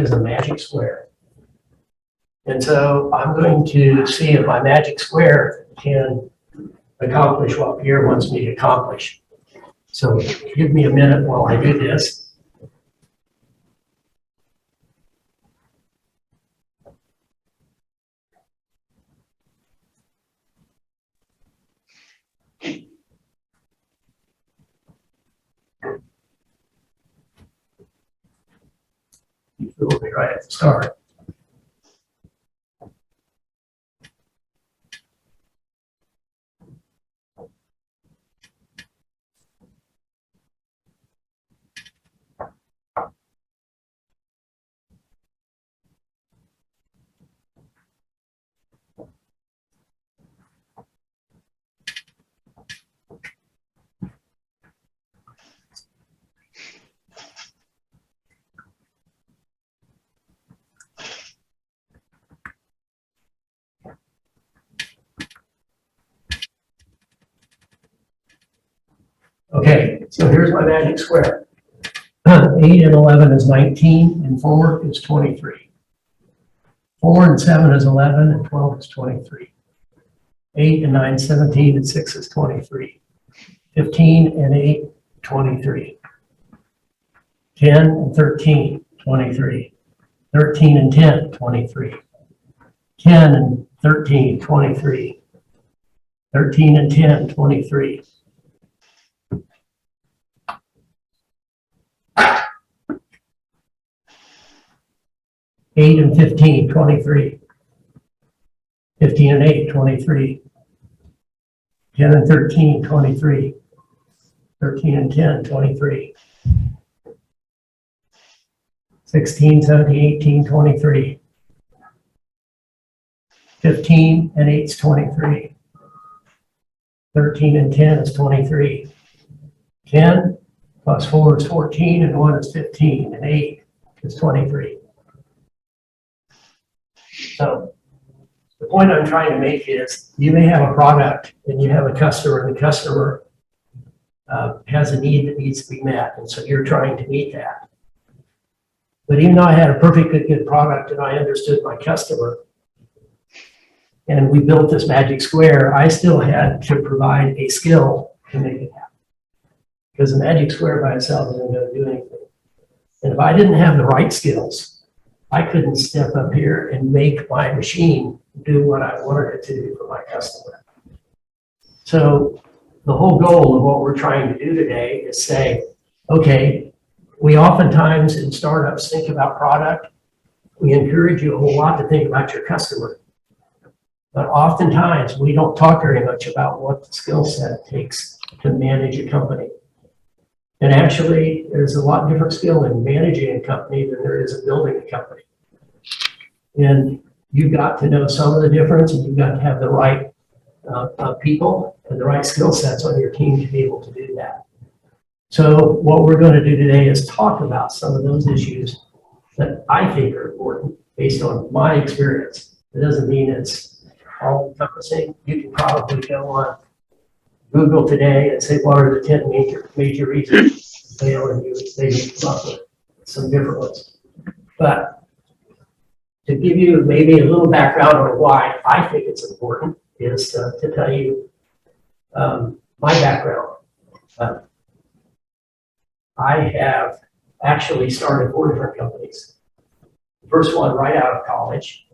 is a magic square. And so I'm going to see if my magic square can accomplish what Pierre wants me to accomplish. So give me a minute while I do this. You fooled me right at the start. Okay, so here's my magic square. 8 and 11 is 19, and 4 is 23. 4 and 7 is 11, and 12 is 23. 8 and 9, 17, and 6 is 23. 15 and 8, 23. 10 and 13, 23. 13 and 10, 23. 10 and 13, 23. 13 and 10, 23. 8 and 15, 23. 15 and 8, 23. 10 and 13, 23. 13 and 10, 23. 16, 17, 18, 23. 15 and 8 is 23. 13 and 10 is 23. 10 plus 4 is 14, and 1 is 15, and 8 is 23. So the point I'm trying to make is you may have a product and you have a customer, and the customer has a need that needs to be met, and so you're trying to meet that. But even though I had a perfectly good product and I understood my customer, and we built this magic square, I still had to provide a skill to make it happen. Because the magic square by itself isn't going to do anything. And if I didn't have the right skills, I couldn't step up here and make my machine do what I wanted it to do for my customer. So the whole goal of what we're trying to do today is say, okay, we oftentimes in startups think about product. We encourage you a whole lot to think about your customer. But oftentimes we don't talk very much about what the skill set it takes to manage a company. And actually, there's a lot different skill in managing a company than there is in building a company. And you've got to know some of the difference, and you've got to have the right people and the right skill sets on your team to be able to do that. So what we're going to do today is talk about some of those issues that I think are important based on my experience. It doesn't mean it's all encompassing. You can probably go on Google today and say, what are the 10 major reasons they fail, and they come up with some different ones. But to give you maybe a little background on why I think it's important is to tell you my background. I have actually started 4 different companies. The first one right out of college.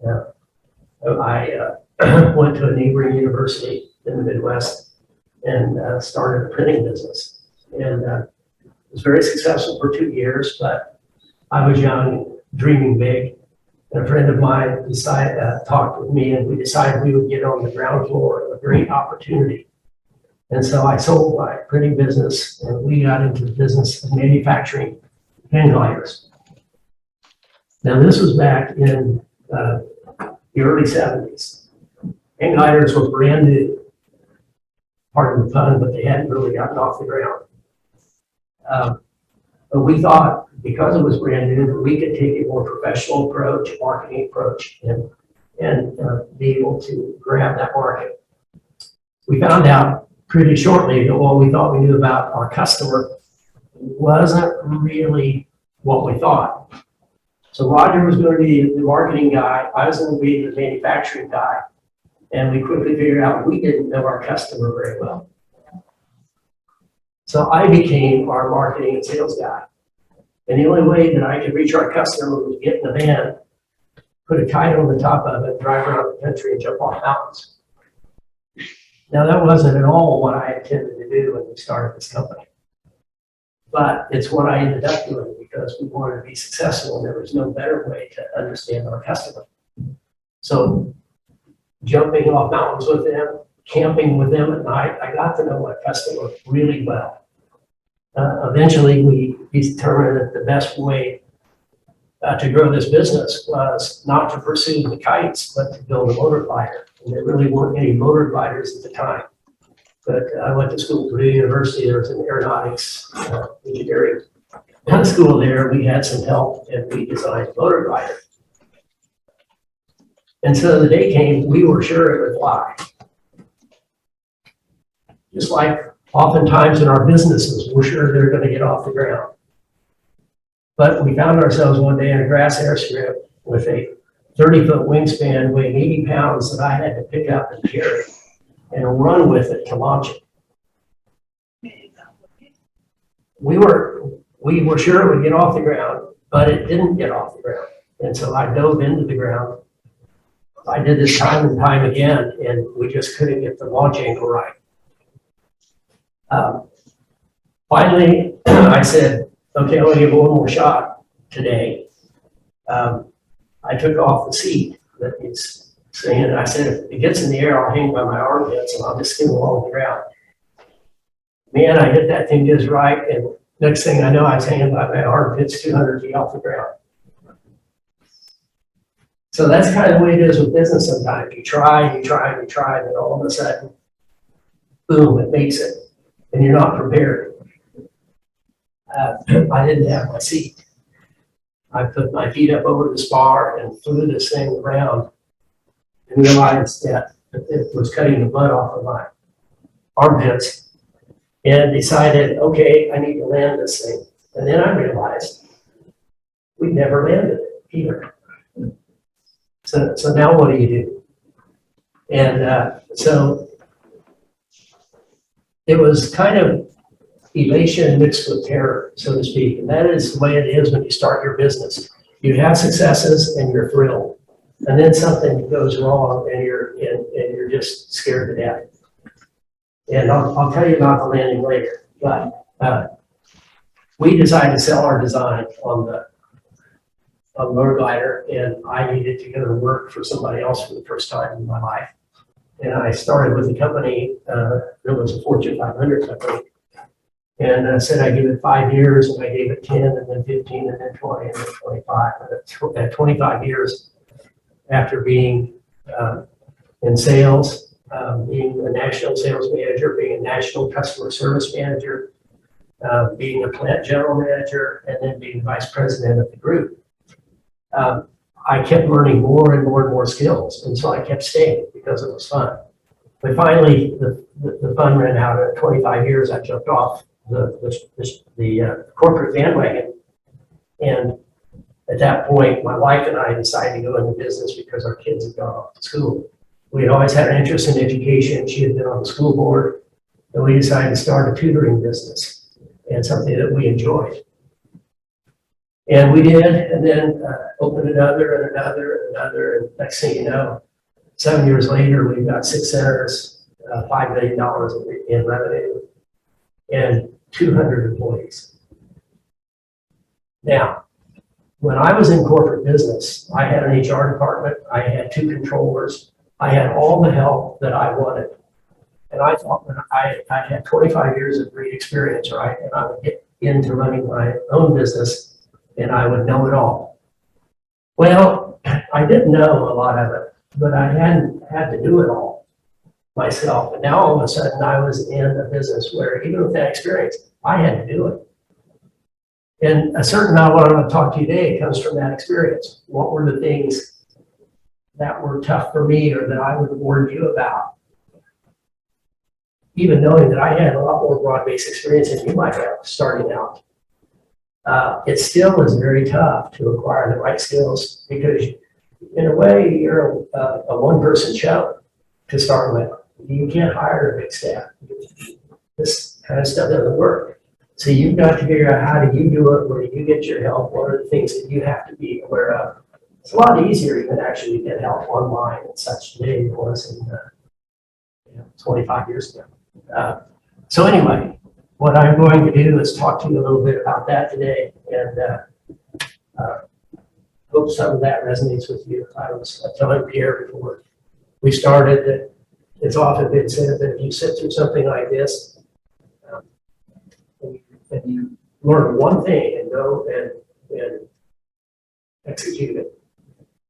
I went to a neighboring university in the Midwest and started a printing business. And it was very successful for 2 years, but I was young, dreaming big. And a friend of mine talked with me, and we decided we would get on the ground floor of a great opportunity. And so I sold my printing business, and we got into the business of manufacturing hang gliders. Now, this was back in the early 70s. Hang gliders were brand new, pardon the pun, but they hadn't really gotten off the ground. But we thought, because it was brand new, that we could take a more professional approach, marketing approach, and be able to grab that market. We found out pretty shortly that what we thought we knew about our customer wasn't really what we thought. So Roger was going to be the marketing guy. I was going to be the manufacturing guy. And we quickly figured out we didn't know our customer very well. So I became our marketing and sales guy. And the only way that I could reach our customer was get in the van, put a kite on the top of it, drive around the country and jump off mountains. Now that wasn't at all what I intended to do when we started this company. But it's what I ended up doing because we wanted to be successful and there was no better way to understand our customer. So jumping off mountains with them, camping with them at night, I got to know my customer really well. Eventually, we determined that the best way to grow this business was not to pursue the kites, but to build a motor glider. And there really weren't any motor gliders at the time. But I went to school at Purdue University. There was an aeronautics engineering school there. We had some help and we designed a motor glider. And so the day came, we were sure it would fly. Just like oftentimes in our businesses, we're sure they're going to get off the ground. But we found ourselves one day in a grass airstrip with a 30-foot wingspan weighing 80 pounds that I had to pick up and carry and run with it to launch it. We were sure it would get off the ground, but it didn't get off the ground. And so I dove into the ground. I did this time and time again, and we just couldn't get the launch angle right. Finally, I said, okay, I'm gonna give it one more shot today. I took off the seat that it's saying, and I said, if it gets in the air, I'll hang by my armpits and I'll just skim along the ground. Man, I hit that thing just right, and next thing I know, I was hanging by my armpits 200 feet off the ground. So that's kind of the way it is with business sometimes. You try, and then all of a sudden, boom, it makes it. And you're not prepared. I didn't have my seat. I put my feet up over the spar and flew this thing around and realized that it was cutting the blood off of my armpits and decided, okay, I need to land this thing. And then I realized we never landed it either. So now what do you do? And so it was kind of elation mixed with terror, so to speak. And that is the way it is when you start your business. You have successes and you're thrilled. And then something goes wrong and you're just scared to death. And I'll tell you about the landing later. But we decided to sell our design on the motor glider, and I needed to go to work for somebody else for the first time in my life. And I started with a company that was a Fortune 500 company. And I said I'd give it 5 years, and I gave it 10, and then 15, and then 20, and then 25. And at 25 years, after being in sales, being a national sales manager, being a national customer service manager, being a plant general manager, and then being vice president of the group, I kept learning more and more and more skills. And so I kept staying because it was fun. But finally, the fun ran out. At 25 years, I jumped off the corporate bandwagon. And at that point, my wife and I decided to go into business because our kids had gone off to school. We had always had an interest in education. She had been on the school board. And we decided to start a tutoring business and something that we enjoyed. And we did, and then opened another and another and another. And next thing you know, 7 years later, we've got 6 centers, $5 million in revenue, and 200 employees. Now, when I was in corporate business, I had an HR department, I had 2 controllers, I had all the help that I wanted. And I thought when I had 25 years of great experience, right, and I would get into running my own business, and I would know it all. Well, I didn't know a lot of it, but I hadn't had to do it all myself. And now all of a sudden I was in a business where even with that experience, I had to do it. And a certain amount of what I'm going to talk to you today comes from that experience. What were the things that were tough for me or that I would warn you about? Even knowing that I had a lot more broad-based experience than you might have starting out. It still is very tough to acquire the right skills because in a way, you're a one-person show to start with. You can't hire a big staff. This kind of stuff doesn't work. So you've got to figure out how do you do it, where do you get your help, what are the things that you have to be aware of. It's a lot easier even actually to get help online and such today than it was in 25 years ago. So anyway, what I'm going to do is talk to you a little bit about that today, and hope some of that resonates with you. I was telling Pierre before we started that it's often been said that if you sit through something like this, and you learn one thing and go and execute it,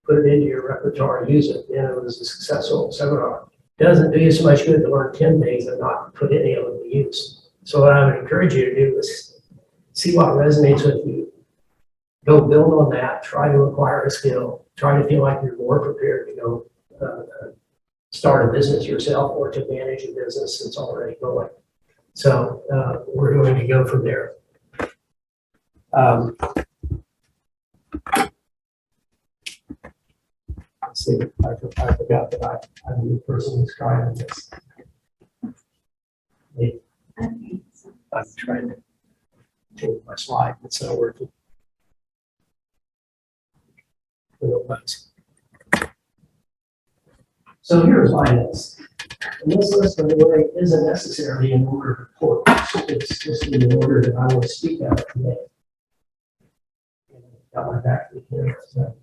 put it into your repertoire, use it, and it was a successful seminar. It doesn't do you so much good to learn 10 things and not put any of them to use. So what I would encourage you to do is see what resonates with you. Go build on that, try to acquire a skill, try to feel like you're more prepared to go start a business yourself or to manage a business that's already going. So we're going to go from there. Let's see, I forgot that I'm the new person who's driving this. I'm trying to change my slide, it's not working. So here's my list. And this list, by the way, isn't necessarily in order of importance. It's just in the order that I will speak out today. Got my back to here. So.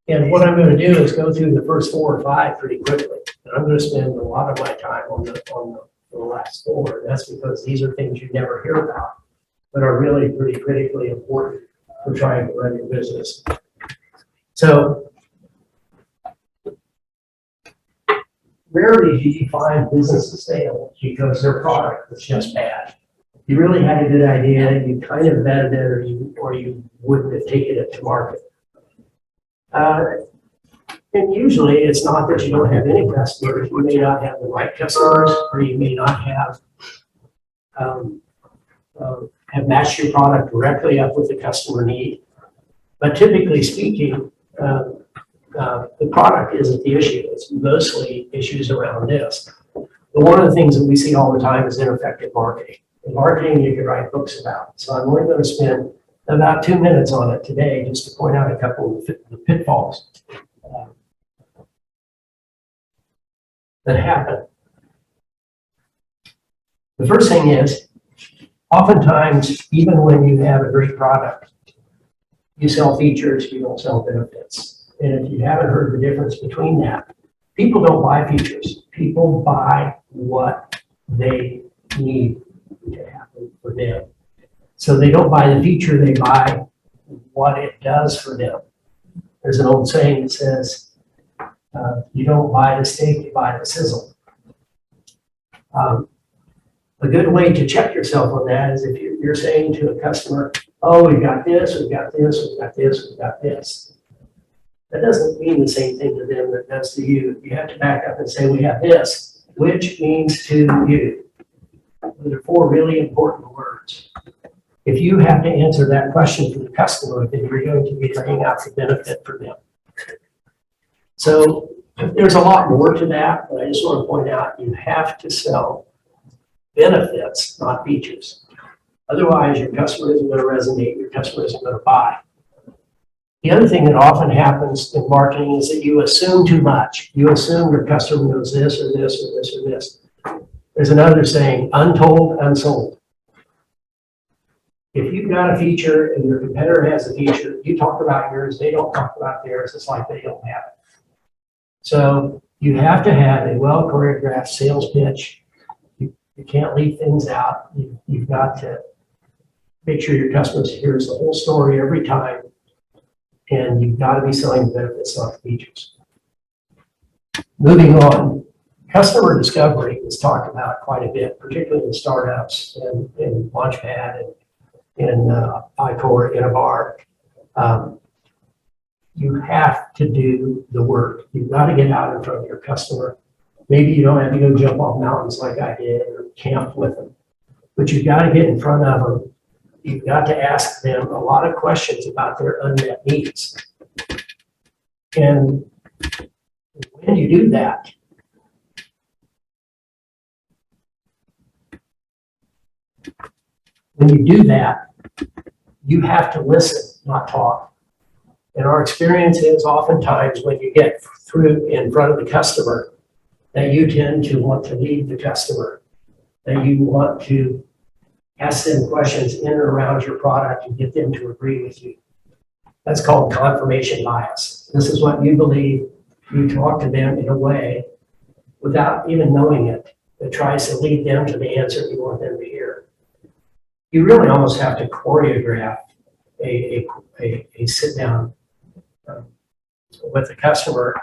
And what I'm going to do is go through the first 4 or 5 pretty quickly. And I'm going to spend a lot of my time on the last 4. And that's because these are things you never hear about, but are really pretty critically important for trying to run your business. So, rarely do you find businesses fail because their product was just bad. You really had a good idea, you kind of vetted it, or you wouldn't have taken it to market. And usually it's not that you don't have any customers. You may not have the right customers, or you may not have matched your product directly up with the customer need. But typically speaking, the product isn't the issue. It's mostly issues around this. But one of the things that we see all the time is ineffective marketing. And marketing you can write books about. So I'm only going to spend about 2 minutes on it today just to point out a couple of the pitfalls that happen. The first thing is, oftentimes, even when you have a great product, you sell features, you don't sell benefits. And if you haven't heard the difference between that, people don't buy features. People buy what they need to happen for them. So they don't buy the feature, they buy what it does for them. There's an old saying that says, you don't buy the steak, you buy the sizzle. A good way to check yourself on that is if you're saying to a customer, oh, we've got this, we've got this, we've got this, we've got this. That doesn't mean the same thing to them that it does to you. You have to back up and say, we have this, which means to you. Those are 4 really important words. If you have to answer that question for the customer, then you're going to be laying out the benefit for them. So there's a lot more to that, but I just want to point out you have to sell benefits, not features. Otherwise, your customer isn't going to resonate, your customer isn't going to buy. The other thing that often happens in marketing is that you assume too much. You assume your customer knows this or this or this or this. There's another saying, untold, unsold. If you've got a feature and your competitor has a feature, you talk about yours, they don't talk about theirs, it's like they don't have it. So you have to have a well-choreographed sales pitch. You can't leave things out. You've got to make sure your customer hears the whole story every time, and you've got to be selling the benefits, not the features. Moving on, customer discovery is talked about quite a bit, particularly in startups and in Launchpad and in iCore, in a bar. You have to do the work. You've got to get out in front of your customer. Maybe you don't have to go jump off mountains like I did or camp with them. but you've got to get in front of them. You've got to ask them a lot of questions about their unmet needs. And when you do that, you have to listen, not talk. And our experience is oftentimes when you get through in front of the customer, that you tend to want to lead the customer, that you want to ask them questions in and around your product and get them to agree with you. That's called confirmation bias. This is what you believe. You talk to them in a way without even knowing it that tries to lead them to the answer you want them to hear. You really almost have to choreograph a sit down with the customer,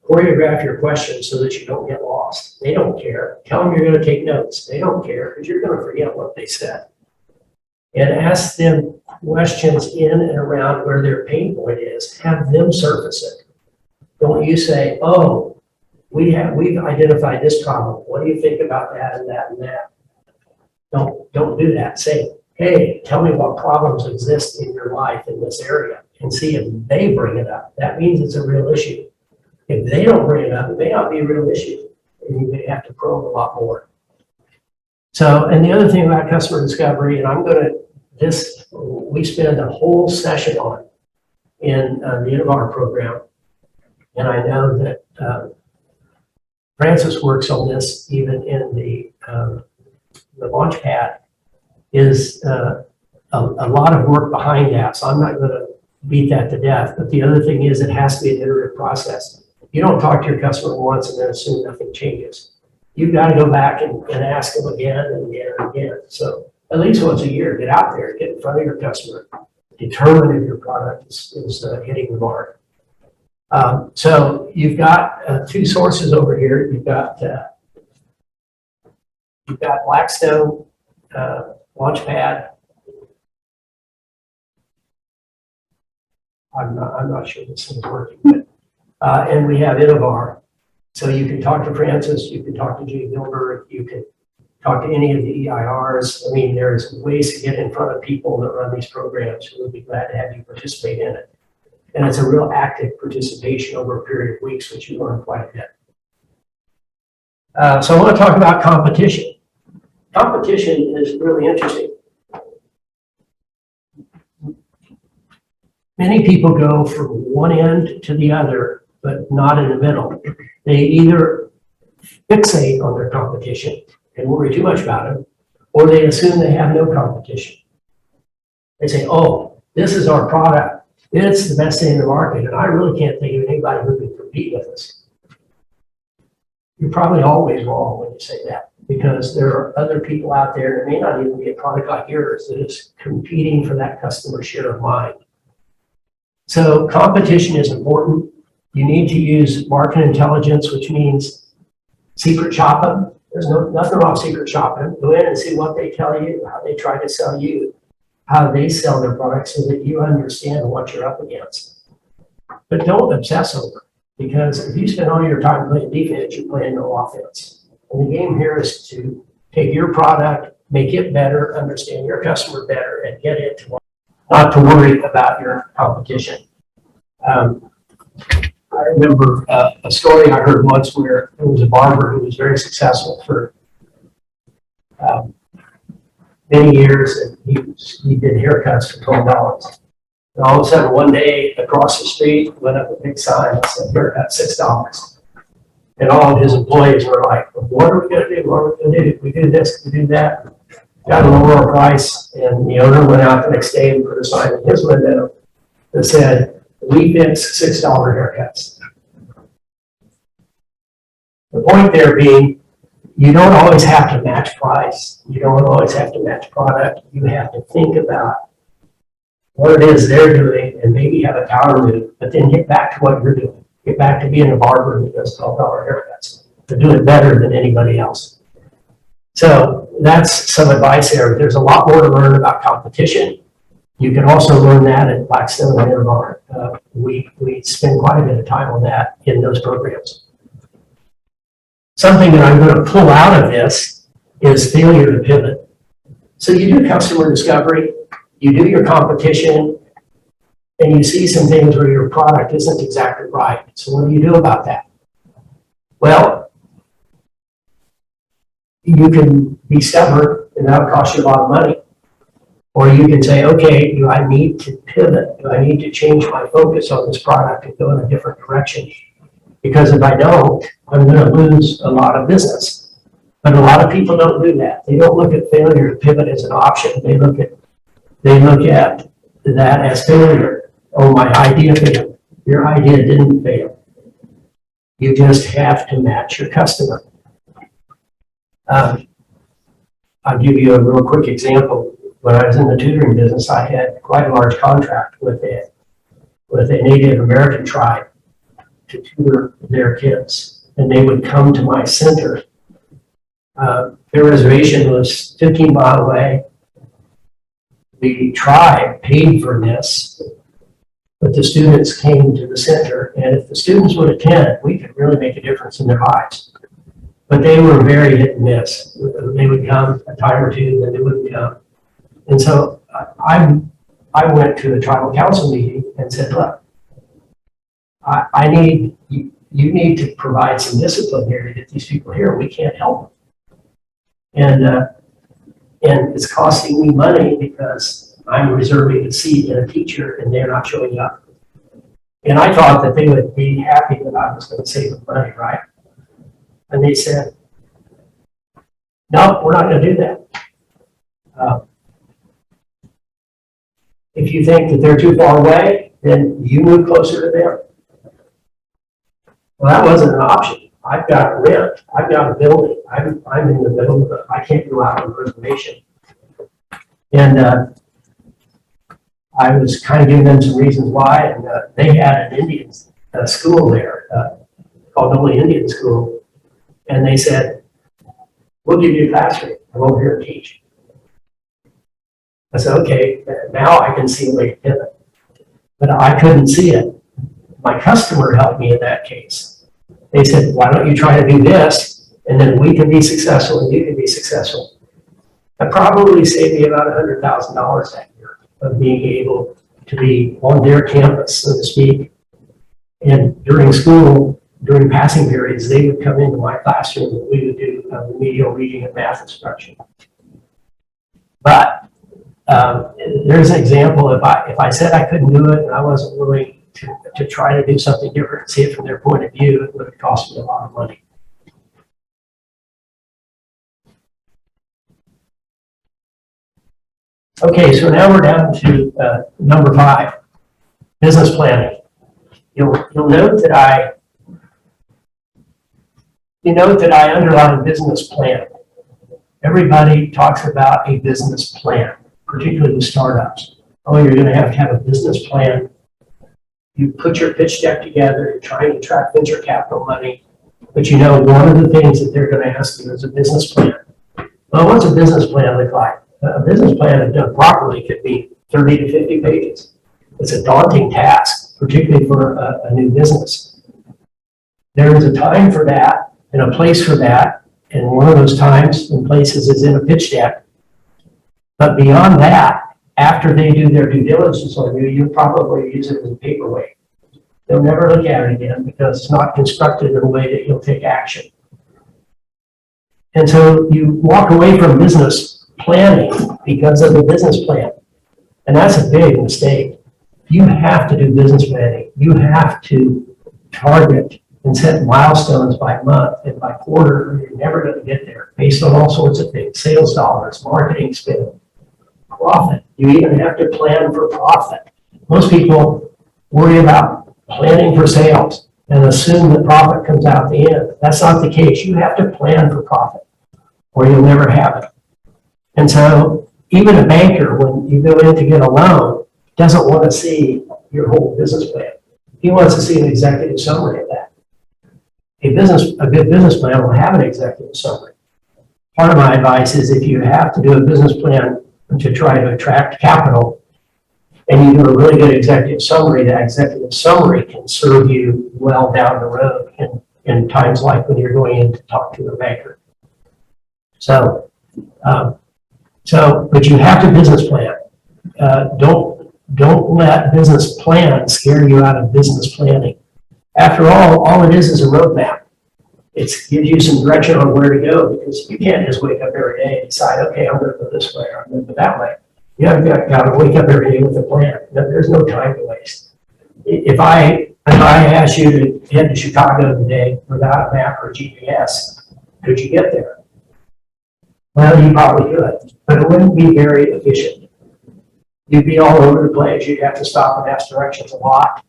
choreograph your questions so that you don't get lost. They don't care. Tell them you're going to take notes. They don't care because you're going to forget what they said. And ask them questions in and around where their pain point is. Have them surface it. Don't you say, oh, we've identified this problem. What do you think about that and that and that? Don't do that. Say, hey, tell me what problems exist in your life in this area and see if they bring it up. That means it's a real issue. If they don't bring it up, it may not be a real issue, and you may have to probe a lot more. So, and the other thing about customer discovery, and we spend a whole session on in the Innovar program, and I know that Francis works on this even in the launch pad, is a lot of work behind that. So I'm not going to beat that to death. But the other thing is it has to be an iterative process. You don't talk to your customer once and then assume nothing changes. You've got to go back and ask them again and again and again. So at least once a year, get out there, get in front of your customer, determine if your product is hitting the mark. So you've got two sources over here. You've got Blackstone Launchpad. I'm not sure this is working, but and we have Innovar. So you can talk to Francis, you can talk to Jay Gilbert, you can talk to any of the EIRs. I mean, there's ways to get in front of people that run these programs who would be glad to have you participate in it. And it's a real active participation over a period of weeks, which you learn quite a bit. So I want to talk about competition. Competition is really interesting. Many people go from one end to the other, but not in the middle. They either fixate on their competition and worry too much about it, or they assume they have no competition. They say, oh, this is our product. It's the best thing in the market, and I really can't think of anybody who can compete with us. You're probably always wrong when you say that, because there are other people out there that may not even be a product like yours that is competing for that customer share of mind. So competition is important. You need to use market intelligence, which means secret shopping. There's nothing wrong with secret shopping. Go in and see what they tell you, how they try to sell you, how they sell their products so that you understand what you're up against. But don't obsess over it, because if you spend all your time playing defense, you're playing no offense. And the game here is to take your product, make it better, understand your customer better, and get it to not to worry about your competition. I remember a story I heard once where there was a barber who was very successful for many years, and he did haircuts for $12. And all of a sudden, one day across the street went up a big sign that said haircut $6. And all of his employees were like, what are we going to do? What are we going to do? We do this, we do that. Got a lower price, and the owner went out the next day and put a sign in his window that said, we fix $6 haircuts. The point there being, you don't always have to match price. You don't always have to match product. You have to think about what it is they're doing and maybe have a power move, but then get back to what you're doing. Get back to being a barber who does $12 haircuts, to do it better than anybody else. So that's some advice there. There's a lot more to learn about competition. You can also learn that at Blackstone and Innovar. We spend quite a bit of time on that in those programs. Something that I'm going to pull out of this is failure to pivot. So you do customer discovery, you do your competition, and you see some things where your product isn't exactly right. So what do you do about that? Well, you can be stubborn, and that'll cost you a lot of money. Or you can say, okay, do I need to pivot? Do I need to change my focus on this product and go in a different direction? Because if I don't, I'm going to lose a lot of business. But a lot of people don't do that. They don't look at failure to pivot as an option. They look at that as failure. Oh, my idea failed. Your idea didn't fail. You just have to match your customer. I'll give you a real quick example. When I was in the tutoring business, I had quite a large contract with a Native American tribe to tutor their kids. And they would come to my center. Their reservation was 15 miles away. The tribe paid for this, but the students came to the center. And if the students would attend, we could really make a difference in their lives. But they were very hit and miss. They would come a time or two, then they wouldn't come. And so I went to the tribal council meeting and said, look, you need to provide some discipline here to get these people here. We can't help them. And it's costing me money because I'm reserving a seat and a teacher and they're not showing up. And I thought that they would be happy that I was going to save them money, right? And they said, no, we're not going to do that. If you think that they're too far away, then you move closer to them. Well, that wasn't an option. I've got rent. I've got a building. I'm in the middle of it. I can't go out on the reservation. And I was kind of giving them some reasons why. And they had an Indian school there called Only Indian School. And they said, we'll give you a classroom. I'm over here to teach. I said, okay, now I can see a way to pivot. But I couldn't see it. My customer helped me in that case. They said, why don't you try to do this, and then we can be successful and you can be successful. That probably saved me about $100,000 that year of being able to be on their campus, so to speak. And during school, during passing periods, they would come into my classroom and we would do remedial reading and math instruction. But there's an example. If I said I couldn't do it and I wasn't willing to try to do something different and see it from their point of view, it would have cost me a lot of money. Okay, so now we're down to number 5, business planning. You'll note that I underline business plan. Everybody talks about a business plan, particularly with startups. Oh, you're going to have a business plan. You put your pitch deck together, you're trying to attract venture capital money, but you know one of the things that they're going to ask you is a business plan. Well, what's a business plan look like? A business plan, if done properly, could be 30 to 50 pages. It's a daunting task, particularly for a new business. There is a time for that and a place for that, and one of those times and places is in a pitch deck. But beyond that, after they do their due diligence on you, you'll probably use it as a paperweight. They'll never look at it again because it's not constructed in a way that you'll take action. And so you walk away from business planning because of the business plan. And that's a big mistake. You have to do business planning. You have to target and set milestones by month and by quarter, or you're never going to get there based on all sorts of things: sales dollars, marketing spend, profit. You even have to plan for profit. Most people worry about planning for sales and assume that profit comes out the end. That's not the case. You have to plan for profit or you'll never have it. And so even a banker, when you go in to get a loan, doesn't want to see your whole business plan. He wants to see an executive summary of that. A good business plan will have an executive summary. Part of my advice is if you have to do a business plan to try to attract capital, and you do a really good executive summary, that executive summary can serve you well down the road in times like when you're going in to talk to a banker. So So, but you have to business plan. Don't let business plan scare you out of business planning. After all it is a roadmap. It gives you some direction on where to go, because you can't just wake up every day and decide, okay, I'm going to go this way or I'm going to go that way. You have got to wake up every day with a plan. There's no time to waste. If I asked you to head to Chicago today without a map or GPS, could you get there? Well, you probably could, but it wouldn't be very efficient. You'd be all over the place. You'd have to stop and ask directions a lot.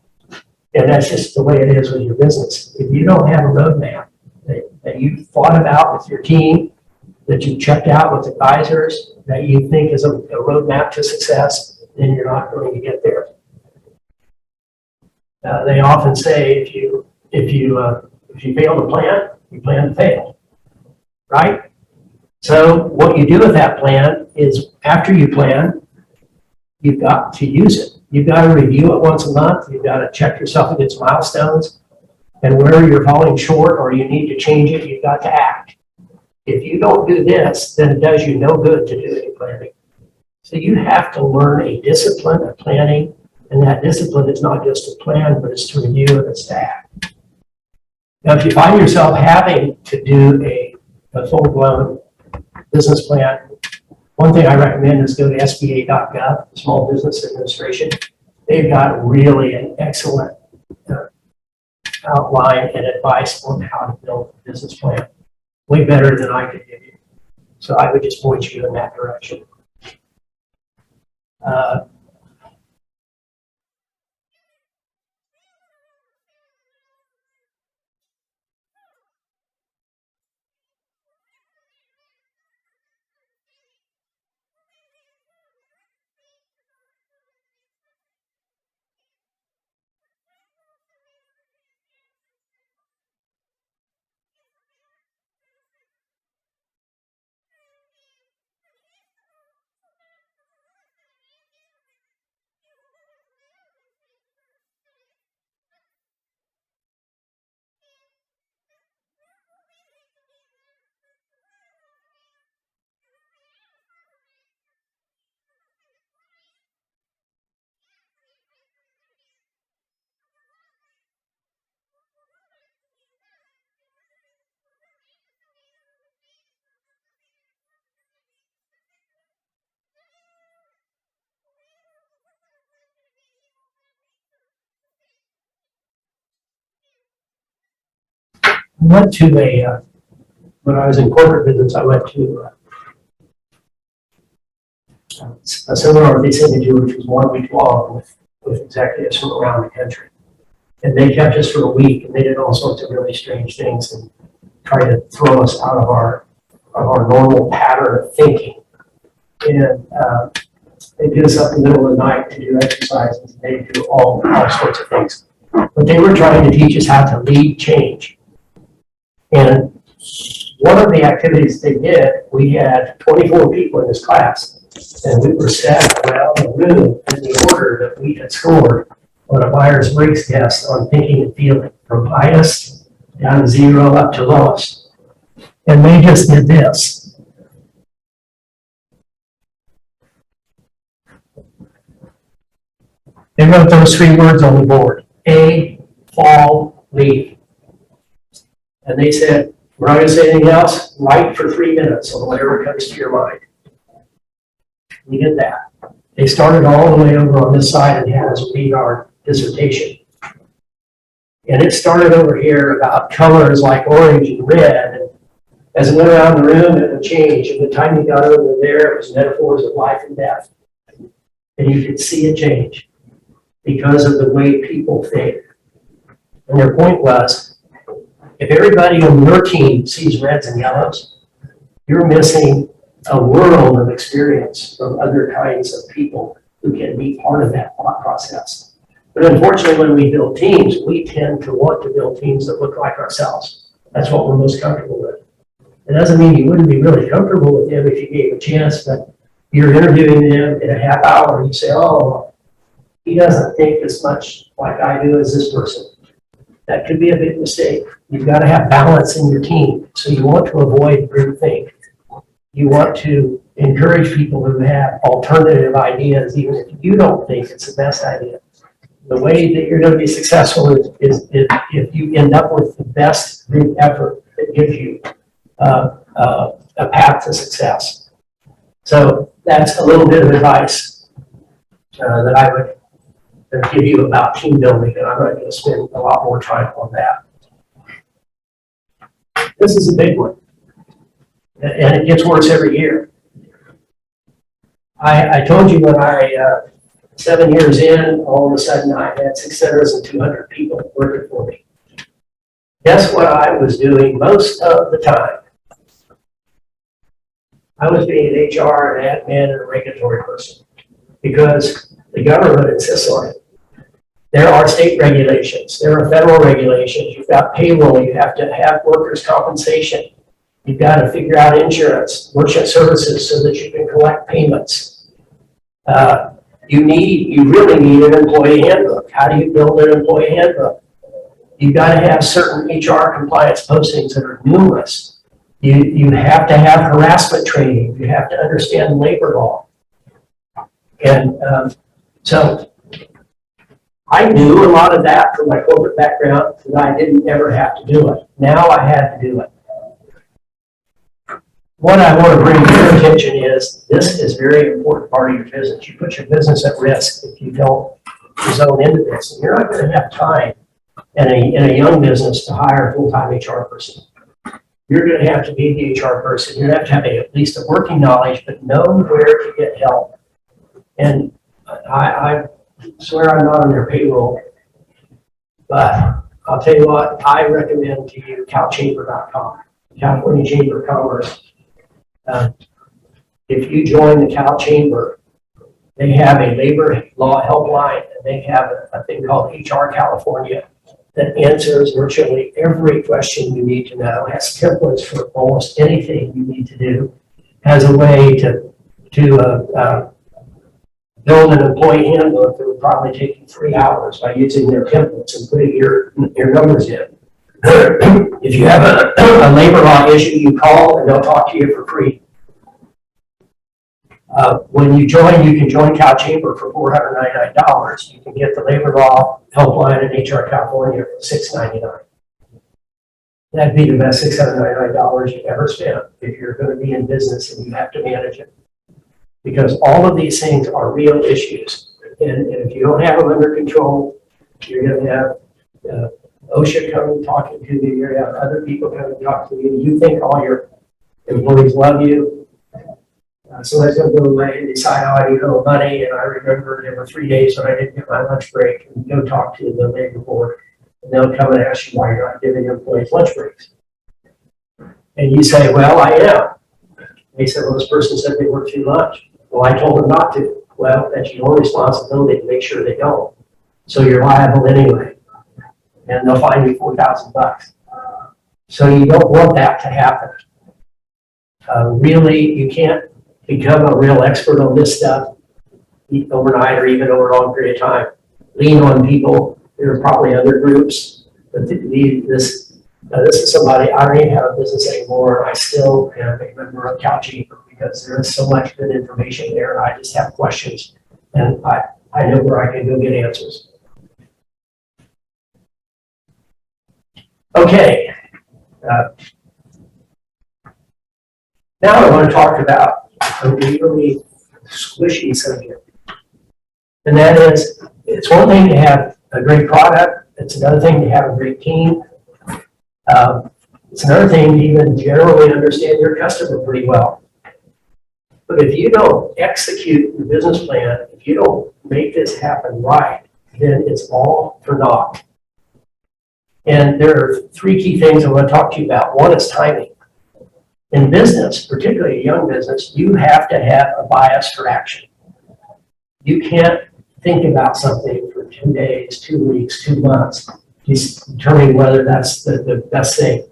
And that's just the way it is with your business. If you don't have a roadmap that you thought about with your team, that you checked out with advisors, that you think is a roadmap to success, then you're not going to get there. They often say if you fail to plan, you plan to fail, right? So what you do with that plan is, after you plan, you've got to use it. You've got to review it once a month. You've got to check yourself against milestones, and where you're falling short or you need to change it, you've got to act. If you don't do this, then it does you no good to do any planning. So you have to learn a discipline of planning, and that discipline is not just to plan, but it's to review and it's to act. Now, if you find yourself having to do a full-blown business plan, one thing I recommend is go to SBA.gov, Small Business Administration. They've got really an excellent outline and advice on how to build a business plan. Way better than I could give you. So I would just point you in that direction. I went to when I was in corporate business, I went to a seminar they sent me to, which was 1 week long with executives from around the country. And they kept us for a week, and they did all sorts of really strange things and tried to throw us out of our normal pattern of thinking. And they did us up in the middle of the night to do exercises, and they do all sorts of things. But they were trying to teach us how to lead change. And one of the activities they did, we had 24 people in this class, and we were sat around the room in the order that we had scored on a Myers-Briggs test on thinking and feeling, from highest down to 0 up to lowest. And they just did this. They wrote those 3 words on the board: A, fall, leave. And they said, we're not going to say anything else. Write for 3 minutes on whatever comes to your mind. We did that. They started all the way over on this side and had us read our dissertation. And it started over here about colors like orange and red. And as it went around the room, it would change. And the time you got over there, it was metaphors of life and death. And you could see it change because of the way people think. And their point was, if everybody on your team sees reds and yellows, you're missing a world of experience from other kinds of people who can be part of that thought process. But unfortunately, when we build teams, we tend to want to build teams that look like ourselves. That's what we're most comfortable with. It doesn't mean you wouldn't be really comfortable with them if you gave a chance, but you're interviewing them in a half hour and you say, oh, he doesn't think as much like I do as this person. That could be a big mistake. You've got to have balance in your team. So you want to avoid groupthink. You want to encourage people who have alternative ideas, even if you don't think it's the best idea. The way that you're going to be successful is if you end up with the best group effort that gives you a path to success. So that's a little bit of advice that I would give you about team building, and I'm not going to spend a lot more time on that. This is a big one, and it gets worse every year. I told you when 7 years in, all of a sudden I had 6 centers and 200 people working for me. Guess what I was doing most of the time? I was being an HR, an admin, and a regulatory person because the government insists on it. There are state regulations. There are federal regulations. You've got payroll. You have to have workers' compensation. You've got to figure out insurance, merchant services so that you can collect payments. You really need an employee handbook. How do you build an employee handbook? You've got to have certain HR compliance postings that are numerous. You have to have harassment training. You have to understand labor law. And so I knew a lot of that from my corporate background, and I didn't ever have to do it. Now I had to do it. What I want to bring to your attention is this is a very important part of your business. You put your business at risk if you don't zone into this. And you're not going to have time in a young business to hire a full-time HR person. You're going to have to be the HR person. You're going to have at least a working knowledge, but know where to get help. And I swear I'm not on their payroll, but I'll tell you what, I recommend to you calchamber.com, California Chamber of Commerce. If you join the Cal Chamber, they have a labor law helpline, and they have a thing called HR California that answers virtually every question you need to know, has templates for almost anything you need to do, has a way to build an employee handbook that would probably take you 3 hours by using their templates and putting your numbers in. If you have a labor law issue, you call and they'll talk to you for free. When you join, you can join Cal Chamber for $499. You can get the labor law helpline in HR California for $699. That'd be the best $699 you've ever spent if you're going to be in business and you have to manage it. Because all of these things are real issues. And if you don't have them under control, you're going to have OSHA coming talking to you, you're going to have other people coming talk to you. You think all your employees love you. So that's going to go away and decide how I need a little money. And I remember there were 3 days when I didn't get my lunch break, and go talk to the labor board, and they'll come and ask you why you're not giving your employees lunch breaks. And you say, well, I am. They said, well, this person said they work too much. Well, I told them not to. Well, that's your responsibility to make sure they don't. So you're liable anyway. And they'll fine you $4,000. So you don't want that to happen. Really, you can't become a real expert on this stuff overnight or even over a long period of time. Lean on people. There are probably other groups, but this is somebody. I don't even have a business anymore. I still am a member of Cal Chamber because there is so much good information there. I just have questions, and I know where I can go get answers. Okay. Now I want to talk about a really squishy subject. And that is, it's one thing to have a great product. It's another thing to have a great team. It's another thing to even generally understand your customer pretty well. But if you don't execute your business plan, if you don't make this happen right, then it's all for naught. And there are 3 key things I want to talk to you about. One is timing. In business, particularly a young business, you have to have a bias for action. You can't think about something for 2 days, 2 weeks, 2 months, determining whether that's the best thing.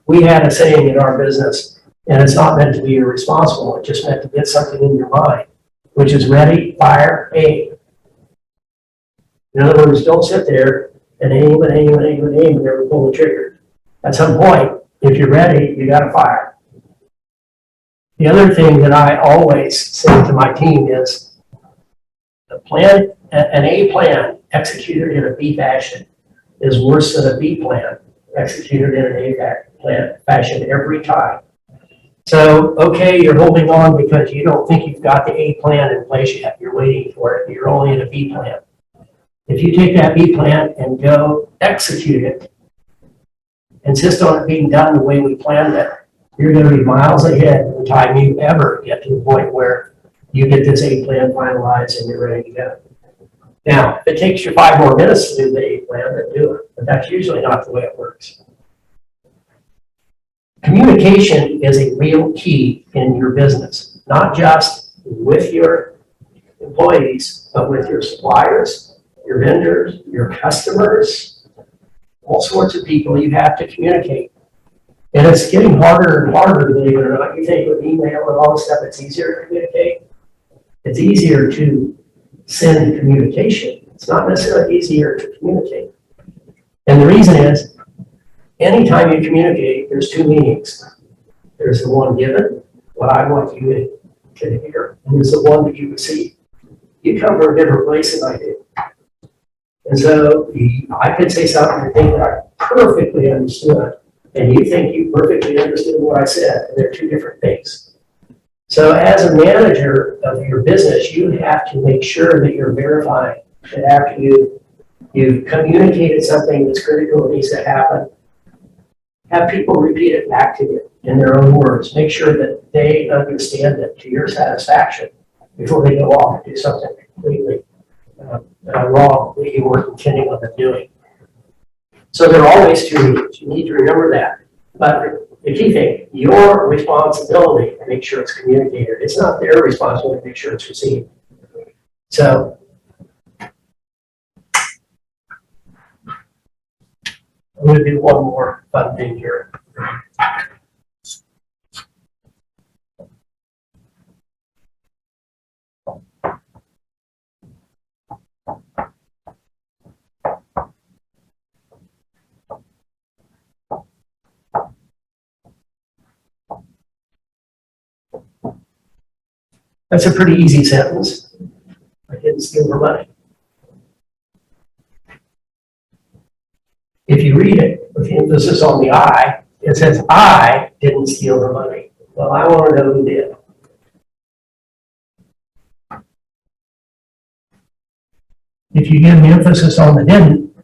We had a saying in our business, and it's not meant to be irresponsible, it's just meant to get something in your mind, which is ready, fire, aim. In other words, don't sit there and aim and aim and aim and aim and never pull the trigger. At some point, if you're ready, you got to fire. The other thing that I always say to my team is an A plan executed in a B fashion is worse than a B plan executed in an A plan fashion every time. So, okay, you're holding on because you don't think you've got the A plan in place yet. You're waiting for it. You're only in a B plan. If you take that B plan and go execute it, insist on it being done the way we planned it, you're going to be miles ahead by the time you ever get to the point where you get this A plan finalized and you're ready to go. Now, if it takes you 5 more minutes to do the A plan, then do it. But that's usually not the way it works. Communication is a real key in your business, not just with your employees, but with your suppliers, your vendors, your customers, all sorts of people you have to communicate. And it's getting harder and harder, believe it or not. You think with email and all this stuff, it's easier to communicate. It's easier to send communication. It's not necessarily easier to communicate. And the reason is, anytime you communicate, there's 2 meanings. There's the one given, what I want you to hear, and there's the one that you receive. You come from a different place than I do. And so I could say something you think that I perfectly understood, and you think you perfectly understood what I said, and they're 2 different things. So as a manager of your business, you have to make sure that you're verifying that after you've communicated something that's critical that needs to happen, have people repeat it back to you in their own words. Make sure that they understand it to your satisfaction before they go off and do something completely wrong that you weren't intending on them doing. So there are always 2 meanings. You need to remember that. But the key thing, your responsibility to make sure it's communicated. It's not their responsibility to make sure it's received. So I'm going to do one more fun thing here. That's a pretty easy sentence. I didn't steal her money. If you read it with the emphasis on the I, it says, I didn't steal her money. Well, I want to know who did. If you give the emphasis on the didn't,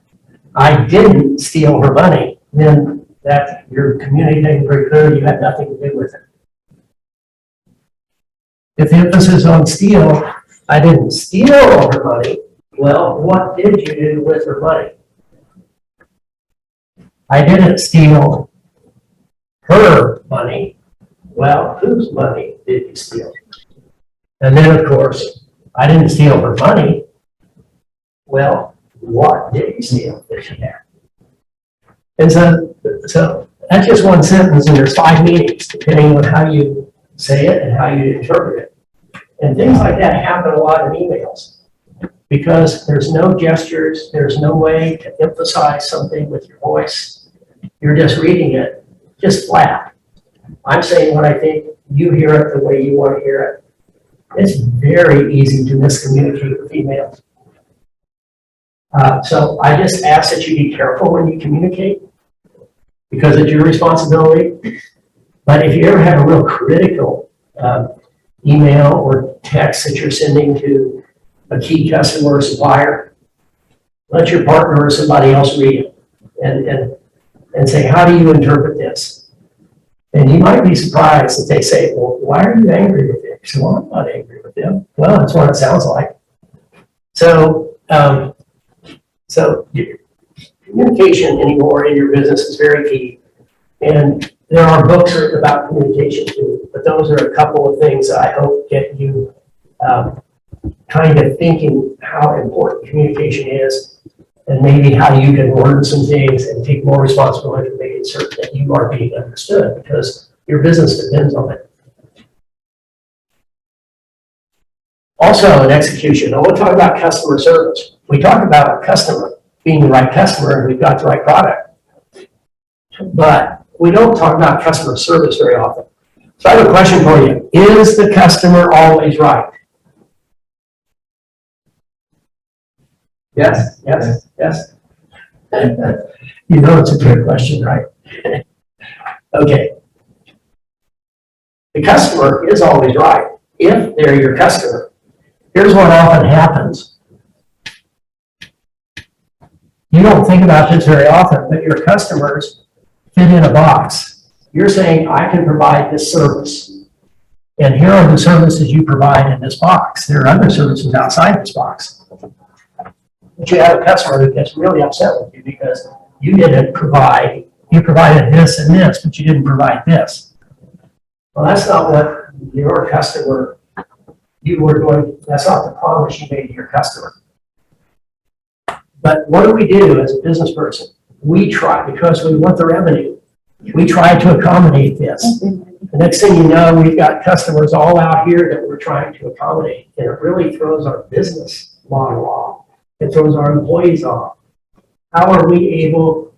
I didn't steal her money, then that you're communicating very clearly you had nothing to do with it. If the emphasis on steal, I didn't steal all her money, well, what did you do with her money? I didn't steal her money. Well, whose money did you steal? And then, of course, I didn't steal her money. Well, what did you steal that she had? And so that's just one sentence, and there's 5 meanings, depending on how you say it and how you interpret it. And things like that happen a lot in emails because there's no gestures, there's no way to emphasize something with your voice. You're just reading it just flat. I'm saying what I think, you hear it the way you want to hear it. It's very easy to miscommunicate with emails. So I just ask that you be careful when you communicate because it's your responsibility. But if you ever have a real critical email or text that you're sending to a key customer or supplier, let your partner or somebody else read it and say, how do you interpret this? And you might be surprised that they say, well, why are you angry with it? So, well, I'm not angry with them. Well, that's what it sounds like. So, communication anymore in your business is very key. And there are books written about communication too, but those are a couple of things that I hope get you kind of thinking how important communication is and maybe how you can learn some things and take more responsibility for making certain that you are being understood because your business depends on it. Also in execution, I want to talk about customer service. We talk about a customer being the right customer and we've got the right product. But we don't talk about customer service very often. So I have a question for you. Is the customer always right? Yes, yes, yes. You know it's a trick question, right? Okay. The customer is always right if they're your customer. Here's what often happens. You don't think about this very often, but your customers fit in a box. You're saying, I can provide this service. And here are the services you provide in this box. There are other services outside this box. But you have a customer who gets really upset with you because you didn't provide, you provided this and this, but you didn't provide this. Well, that's not what your customer, you were going, that's not the promise you made to your customer. But what do we do as a business person? We try, because we want the revenue, we try to accommodate this. The next thing you know, we've got customers all out here that we're trying to accommodate, and it really throws our business model off. It throws our employees off. How are we able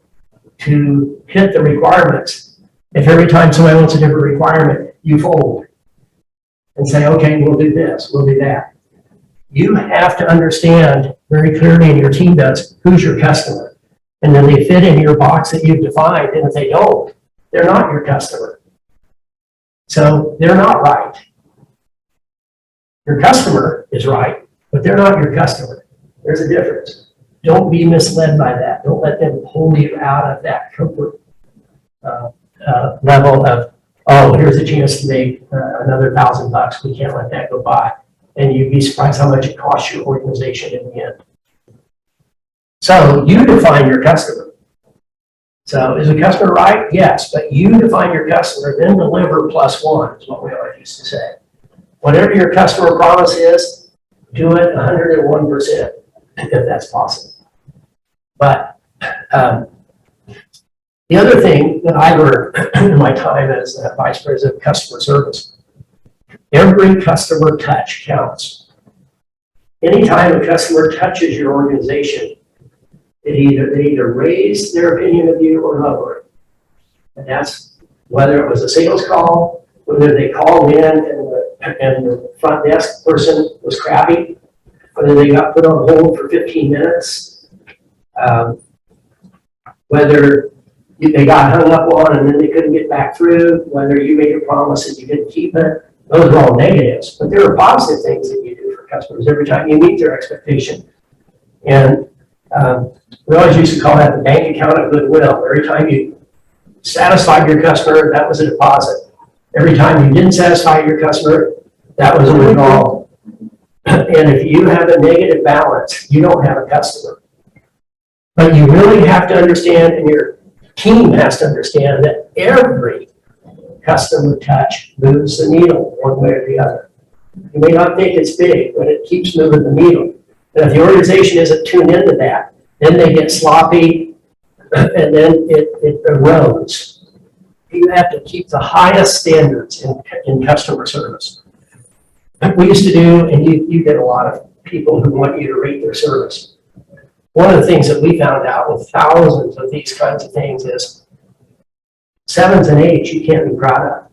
to hit the requirements if every time somebody wants a different requirement, you fold and say, okay, we'll do this, we'll do that. You have to understand very clearly, and your team does, who's your customer. And then they fit in your box that you've defined, and if they don't, they're not your customer. So they're not right. Your customer is right, but they're not your customer. There's a difference. Don't be misled by that. Don't let them pull you out of that comfort level of, oh, here's a chance to make another $1,000. We can't let that go by. And you'd be surprised how much it costs your organization in the end. So you define your customer. So is the customer right? Yes, but you define your customer, then deliver +1 is what we always used to say. Whatever your customer promise is, do it 101% if that's possible. But the other thing that I learned in my time as Vice President of Customer Service, every customer touch counts. Anytime a customer touches your organization, they either raise their opinion of you or lower it. And that's whether it was a sales call, whether they called in and the front desk person was crappy, whether they got put on hold for 15 minutes, whether they got hung up on and then they couldn't get back through, whether you made a promise and you didn't keep it. Those are all negatives, but there are positive things that you do for customers every time you meet their expectation. And we always used to call that the bank account of goodwill. Every time you satisfied your customer, that was a deposit. Every time you didn't satisfy your customer, that was a withdrawal. And if you have a negative balance, you don't have a customer. But you really have to understand, and your team has to understand, that every customer touch moves the needle one way or the other. You may not think it's big, but it keeps moving the needle. And if the organization isn't tuned into that, then they get sloppy, and then it erodes. You have to keep the highest standards in customer service. We used to do, and you get a lot of people who want you to rate their service. One of the things that we found out with thousands of these kinds of things is 7s and 8s you can't be proud of.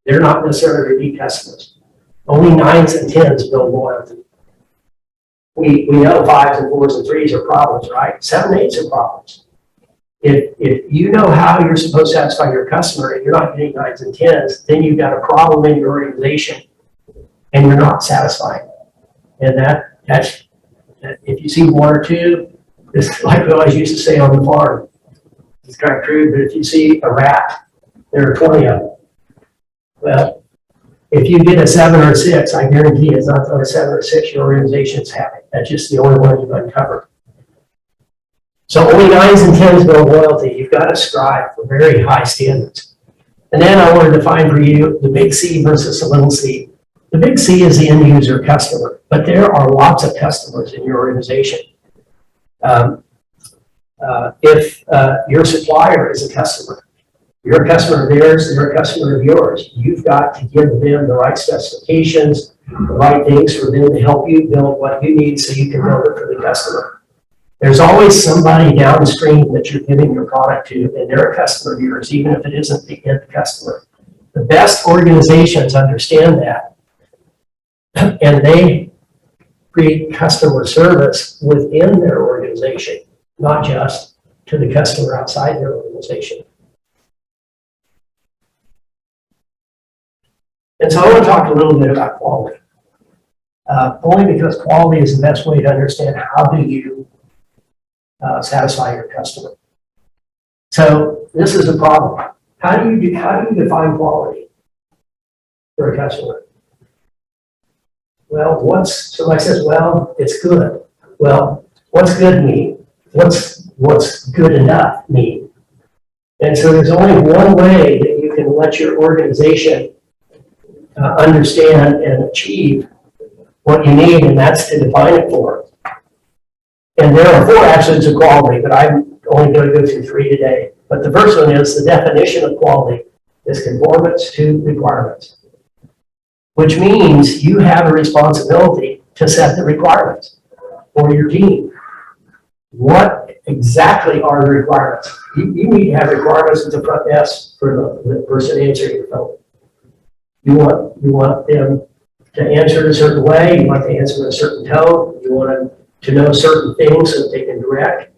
They're not necessarily repeat customers. Only 9s and 10s build loyalty. We know 5s and 4s and 3s are problems, right? 7 and 8s are problems. If you know how you're supposed to satisfy your customer and you're not getting 9s and 10s, then you've got a problem in your organization and you're not satisfied. And that's, if you see 1 or 2, it's like we always used to say on the farm. It's kind of crude, but if you see a rat, there are 20 of them. Well, if you get a 7 or a 6, I guarantee it's not a 7 or 6 your organization's having. That's just the only one you've uncovered. So only 9s and 10s build loyalty. You've got to strive for very high standards. And then I want to define for you the big C versus the little c. The big C is the end user customer, but there are lots of customers in your organization. If your supplier is a customer, you're a customer of theirs, they're a customer of yours. You've got to give them the right specifications, the right things for them to help you build what you need so you can build it for the customer. There's always somebody downstream that you're giving your product to, and they're a customer of yours, even if it isn't the end customer. The best organizations understand that, and they create customer service within their organization, not just to the customer outside their organization. And so I want to talk a little bit about quality. Only because quality is the best way to understand how do you satisfy your customer. So this is a problem. How do you define quality for a customer? Well, somebody says, well, it's good. Well, what's good mean? What's good enough mean? And so there's only one way that you can let your organization understand and achieve what you need, and that's to define it for it. And there are 4 absolutes of quality, but I'm only going to go through 3 today. But the first one is the definition of quality is conformance to requirements, which means you have a responsibility to set the requirements for your team. What exactly are the requirements? You need to have requirements at the front desk for the person answering your phone. You want them to answer in a certain way. You want to answer in a certain tone. You want them to know certain things so that they can direct.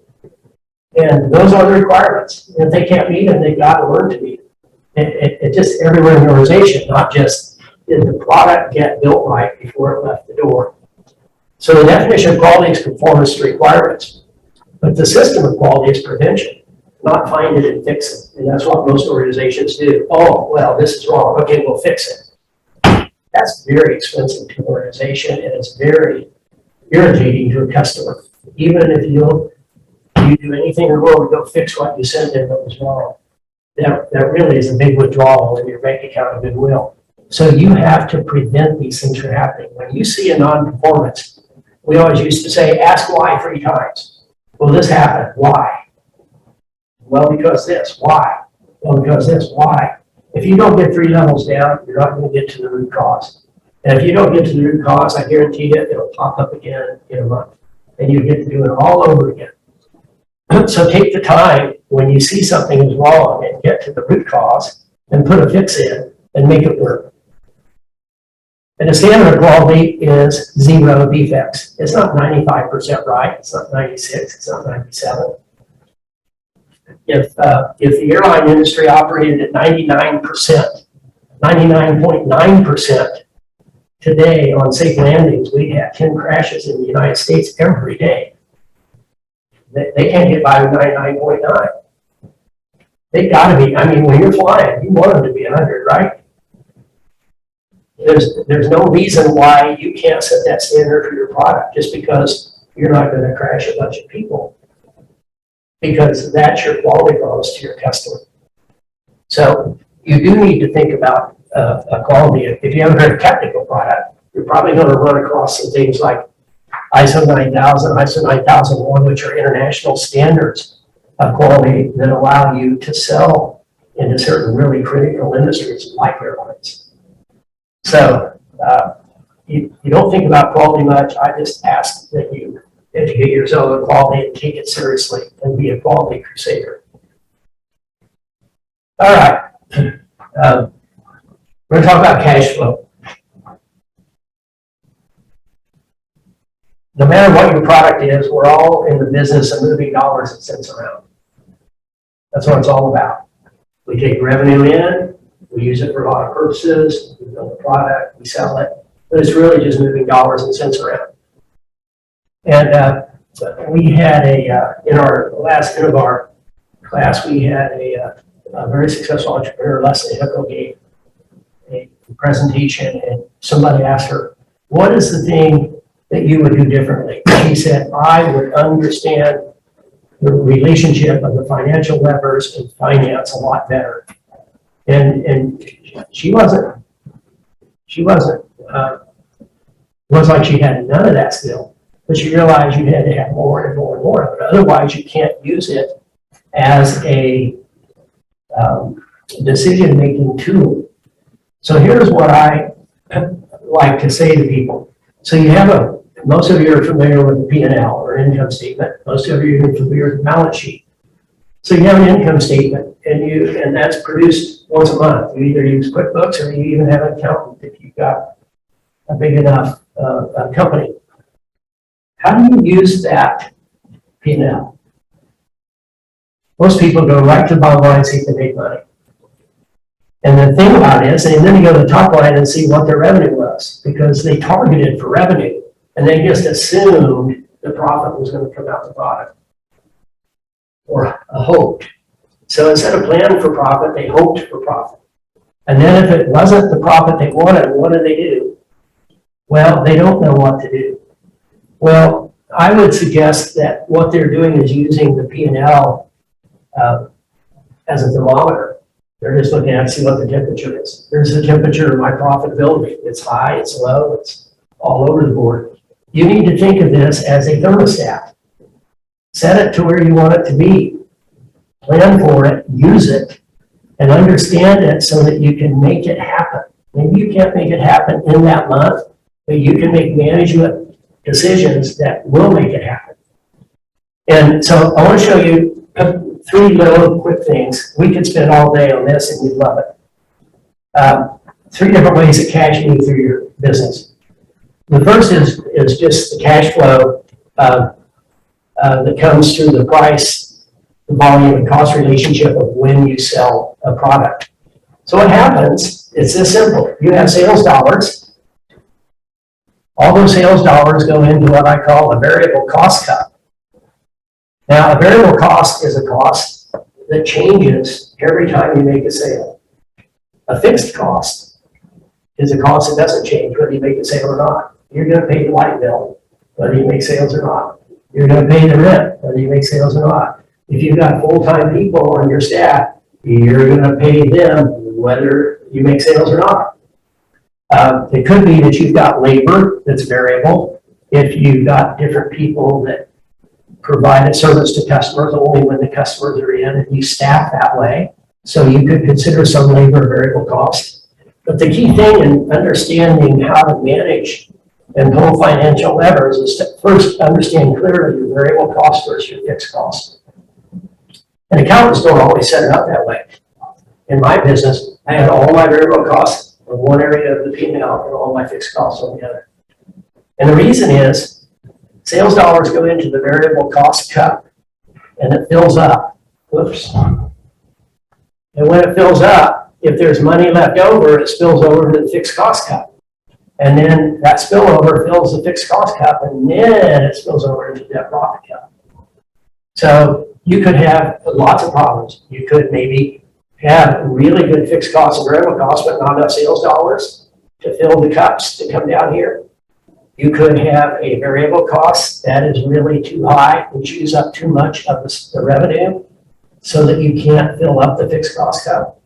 And those are the requirements. And if they can't meet them, they've got to learn to meet them. It just everywhere in the organization, not just did the product get built right before it left the door. So the definition of quality is conformance to requirements. But the system of quality is prevention, not find it and fix it. And that's what most organizations do. Oh, well, this is wrong. Okay, we'll fix it. That's very expensive to an organization, and it's very irritating to a customer. Even if you do anything in the world to go fix what you sent in that was wrong, that really is a big withdrawal in your bank account of goodwill. So you have to prevent these things from happening. When you see a non-performance, we always used to say, ask why 3 times. Well, this happened. Why? Well, because this. Why? Well, because this. Why? If you don't get 3 levels down, you're not going to get to the root cause. And if you don't get to the root cause, I guarantee you, it'll pop up again in a month. And you get to do it all over again. So take the time when you see something is wrong and get to the root cause and put a fix in and make it work. And the standard of quality is 0 defects. It's not 95% right. It's not 96. It's not 97. If the airline industry operated at 99%, 99.9% today on safe landings, we'd have 10 crashes in the United States every day. They can't get by with 99.9. They got to be. I mean, when you're flying, you want them to be 100, right? There's no reason why you can't set that standard for your product just because you're not going to crash a bunch of people, because that's your quality promise to your customer. So you do need to think about a quality. If you have a very technical product, you're probably going to run across some things like ISO 9000, ISO 9001, which are international standards of quality that allow you to sell into certain really critical industries like airlines. So you don't think about quality much. I just ask that you educate yourself on quality and take it seriously and be a quality crusader. All right. We're going to talk about cash flow. No matter what your product is, we're all in the business of moving dollars and cents around. That's what it's all about. We take revenue in, we use it for a lot of purposes, we build a product, we sell it, but it's really just moving dollars and cents around. And we had in our last end of our class, we had a very successful entrepreneur, Leslie Hickel, gave a presentation, and somebody asked her, what is the thing that you would do differently? She said, I would understand the relationship of the financial levers in finance a lot better. And she wasn't like she had none of that skill, but she realized you had to have more and more and more of it. Otherwise, you can't use it as a decision-making tool. So here's what I like to say to people. So you have most of you are familiar with the P&L or income statement. Most of you are familiar with the balance sheet. So you have an income statement and that's produced once a month. You either use QuickBooks or you even have an accountant if you've got a big enough company. How do you use that P&L? Most people go right to the bottom line and see if they make money. And the thing about it is, and then you go to the top line and see what their revenue was, because they targeted for revenue, and they just assumed the profit was going to come out the bottom, or hoped. So instead of planning for profit, they hoped for profit. And then if it wasn't the profit they wanted, what do they do? Well, they don't know what to do. Well, I would suggest that what they're doing is using the P&L as a thermometer. They're just looking at see what the temperature is. Here's the temperature of my profitability. It's high, it's low, it's all over the board. You need to think of this as a thermostat. Set it to where you want it to be. Plan for it, use it, and understand it so that you can make it happen. Maybe you can't make it happen in that month, but you can make management decisions that will make it happen. And so I want to show you 3 little quick things. We could spend all day on this and you'd love it. 3 different ways that cash move through your business. The first is just the cash flow that comes through the price, the volume, and cost relationship of when you sell a product. So what happens, it's this simple. You have sales dollars. All those sales dollars go into what I call a variable cost cup. Now, a variable cost is a cost that changes every time you make a sale. A fixed cost is a cost that doesn't change whether you make a sale or not. You're going to pay the light bill whether you make sales or not. You're going to pay the rent whether you make sales or not. If you've got full-time people on your staff, you're going to pay them whether you make sales or not. It could be that you've got labor that's variable. If you've got different people that provide a service to customers only when the customers are in, and you staff that way. So you could consider some labor variable cost. But the key thing in understanding how to manage and pull financial levers is to first understand clearly your variable cost versus your fixed cost. And accountants don't always set it up that way. In my business, I had all my variable costs in one area of the P&L and all my fixed costs on the other. And the reason is, sales dollars go into the variable cost cup and it fills up. Whoops. And when it fills up, if there's money left over, it spills over to the fixed cost cup. And then that spillover fills the fixed cost cup and then it spills over into that profit cup. So you could have lots of problems. You could maybe have really good fixed costs and variable costs, but not enough sales dollars to fill the cups to come down here. You could have a variable cost that is really too high and chews up too much of the revenue so that you can't fill up the fixed cost cup.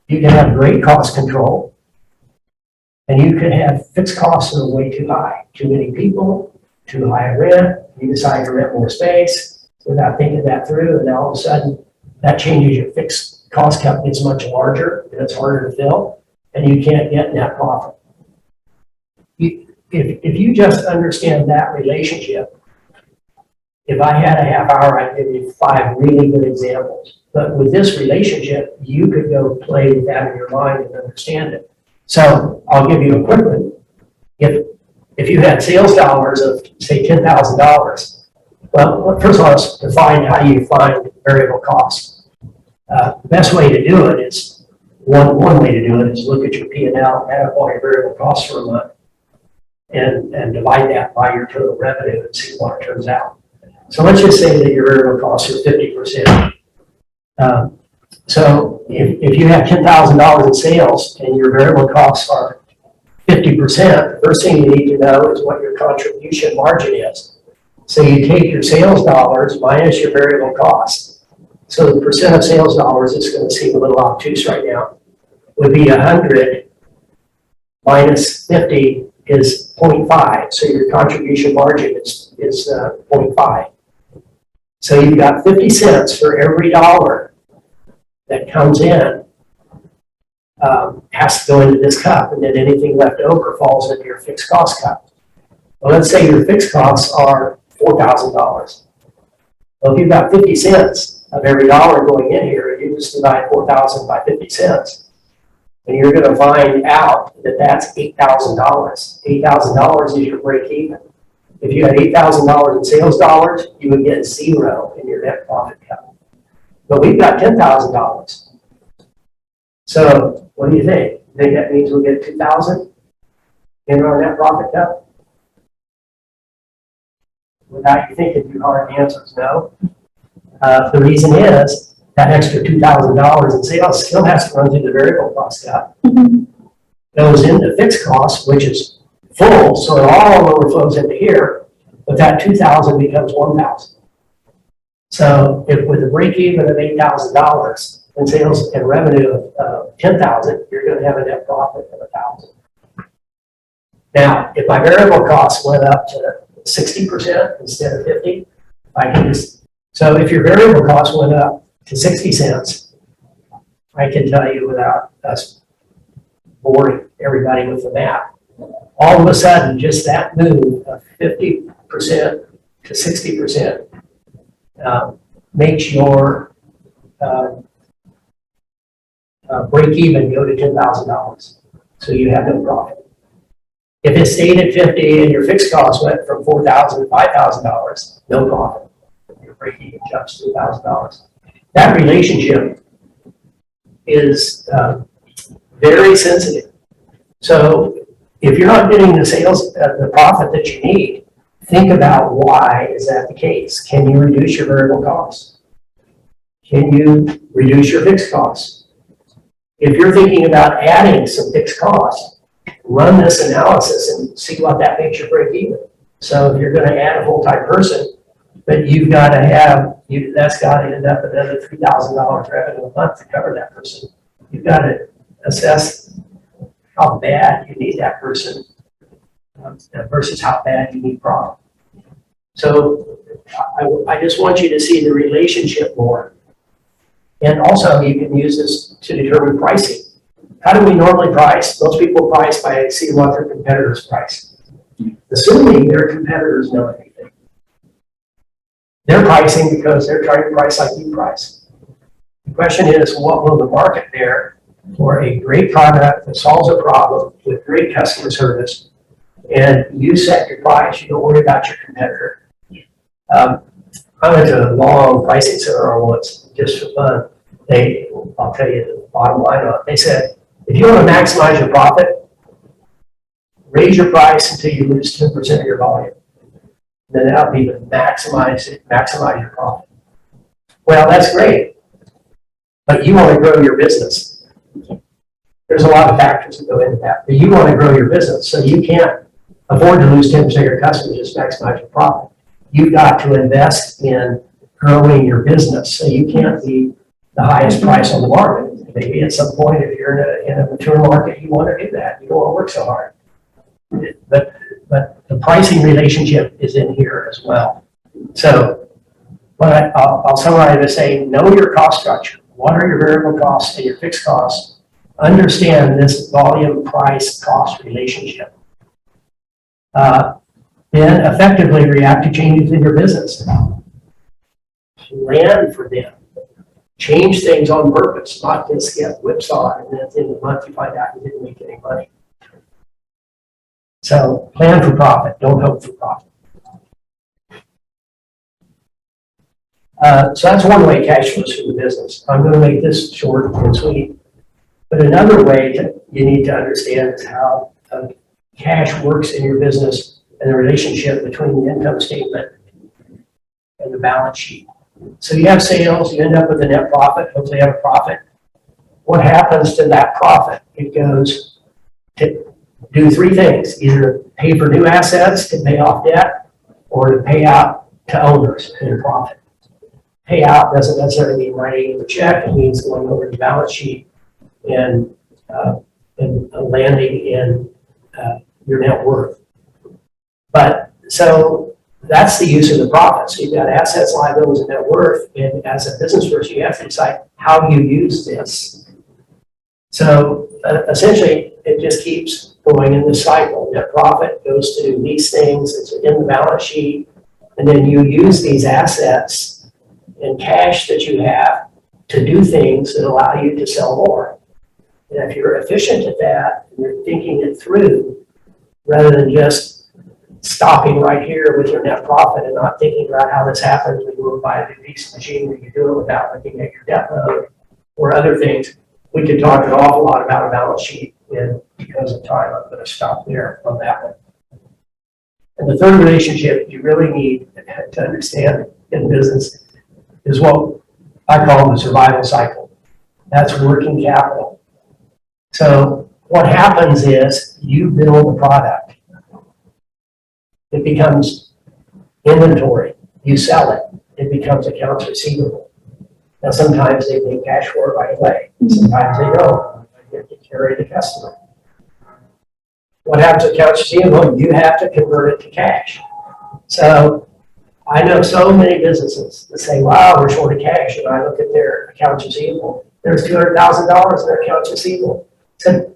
You can have great cost control, and you could have fixed costs that are way too high. Too many people, too high a rent, you decide to rent more space without thinking that through, and all of a sudden that changes your fixed cost cup gets much larger and it's harder to fill, and you can't get net profit. If you just understand that relationship, if I had a half hour, I'd give you 5 really good examples. But with this relationship, you could go play with that in your mind and understand it. So I'll give you a quick one. If you had sales dollars of, say, $10,000, well, first of all, let's define how you find variable costs. The best way to do it is, one way to do it is look at your P&L, add up all your variable costs for a month, and divide that by your total revenue and see what it turns out. So let's just say that your variable costs are 50%. So if you have $10,000 in sales and your variable costs are 50%, the first thing you need to know is what your contribution margin is. So you take your sales dollars minus your variable costs. So the percent of sales dollars, it's going to seem a little obtuse right now, would be 100 minus 50 is 0.5. So your contribution margin is 0.5. So you've got 50 cents for every dollar that comes in has to go into this cup, and then anything left over falls into your fixed cost cup. Well, let's say your fixed costs are $4,000. Well, if you've got 50 cents of every dollar going in here, you just divide 4,000 by 50 cents. And you're going to find out that that's $8,000. $8,000 is your break even. If you had $8,000 in sales dollars, you would get 0 in your net profit cut. But we've got $10,000. So what do you think? You think that means we'll get 2,000 in our net profit cut? Without you thinking too hard, the answer is no. The reason is that extra $2,000 in sales still has to run through the variable cost cut. Goes into fixed costs, which is full, so it all overflows into here, but that 2,000 becomes 1,000. So if with a break even of $8,000 in sales and revenue of 10,000, you're going to have a net profit of 1,000. Now, if my variable costs went up to 60% instead of 50, I can just, so if your variable costs went up to 60 cents, I can tell you without us boring everybody with the math, all of a sudden, just that move of 50% to 60% makes your break even go to $10,000. So you have no profit. If it stayed at 50 and your fixed costs went from $4,000 to $5,000, no profit. Your break even jumps to $1,000. That relationship is very sensitive. So if you're not getting the sales, the profit that you need, think about why is that the case. Can you reduce your variable costs? Can you reduce your fixed costs? If you're thinking about adding some fixed costs, run this analysis and see what that makes your break even. So if you're going to add a full-time person, but you've got to have, that's got to end up another $3,000 revenue a month to cover that person. You've got to assess how bad you need that person versus how bad you need profit. So I just want you to see the relationship more. And also you can use this to determine pricing. How do we normally price? Most people price by seeing what their competitors price, assuming their competitors know anything. They're pricing because they're trying to price like you price. The question is, what will the market bear for a great product that solves a problem with great customer service, and you set your price, you don't worry about your competitor. I went to a long pricing seminar once, just for fun. I'll tell you the bottom line on it. They said, if you want to maximize your profit, raise your price until you lose 10% of your volume. Then that'll be to maximize your profit. Well, that's great, but you want to grow your business. There's a lot of factors that go into that, but you want to grow your business, so you can't afford to lose 10% of your customers, just maximize your profit. You've got to invest in growing your business, so you can't be the highest price on the market. Maybe at some point, if you're in a mature market, you want to do that. You don't want to work so hard. But the pricing relationship is in here as well. So, but I'll summarize by saying, know your cost structure. What are your variable costs and your fixed costs? Understand this volume, price, cost relationship. Then effectively react to changes in your business. Plan for them. Change things on purpose, not just get whipsawed and then at the end of the month you find out you didn't make any money. So plan for profit, don't hope for profit. So that's one way cash flows for the business. I'm going to make this short and sweet. But another way you need to understand is how cash works in your business and the relationship between the income statement and the balance sheet. So you have sales, you end up with a net profit, hopefully you have a profit. What happens to that profit? It goes to do three things, either pay for new assets to pay off debt or to pay out to owners in a profit. Pay out doesn't necessarily mean writing a check, it means going over the balance sheet and landing in your net worth. But so that's the use of the profit. So you've got assets, liabilities, and net worth. And as a business person, you have to decide how you use this. So essentially, it just keeps going in this cycle. Net profit goes to these things. It's in the balance sheet. And then you use these assets and cash that you have to do things that allow you to sell more. And if you're efficient at that, and you're thinking it through, rather than just stopping right here with your net profit and not thinking about how this happens when you go buy a new piece of machinery, you do it without looking at your debt load or other things. We could talk an awful lot about a balance sheet, and because of time, I'm going to stop there on that one. And the third relationship you really need to understand in business is what I call the survival cycle. That's working capital. So what happens is you build a product. It becomes inventory. You sell it. It becomes accounts receivable. Now sometimes they pay cash for it right away. Sometimes they don't. You have to carry the customer. What happens to accounts receivable? You have to convert it to cash. So I know so many businesses that say, wow, we're short of cash. And I look at their accounts receivable. There's $200,000 in their accounts receivable. So,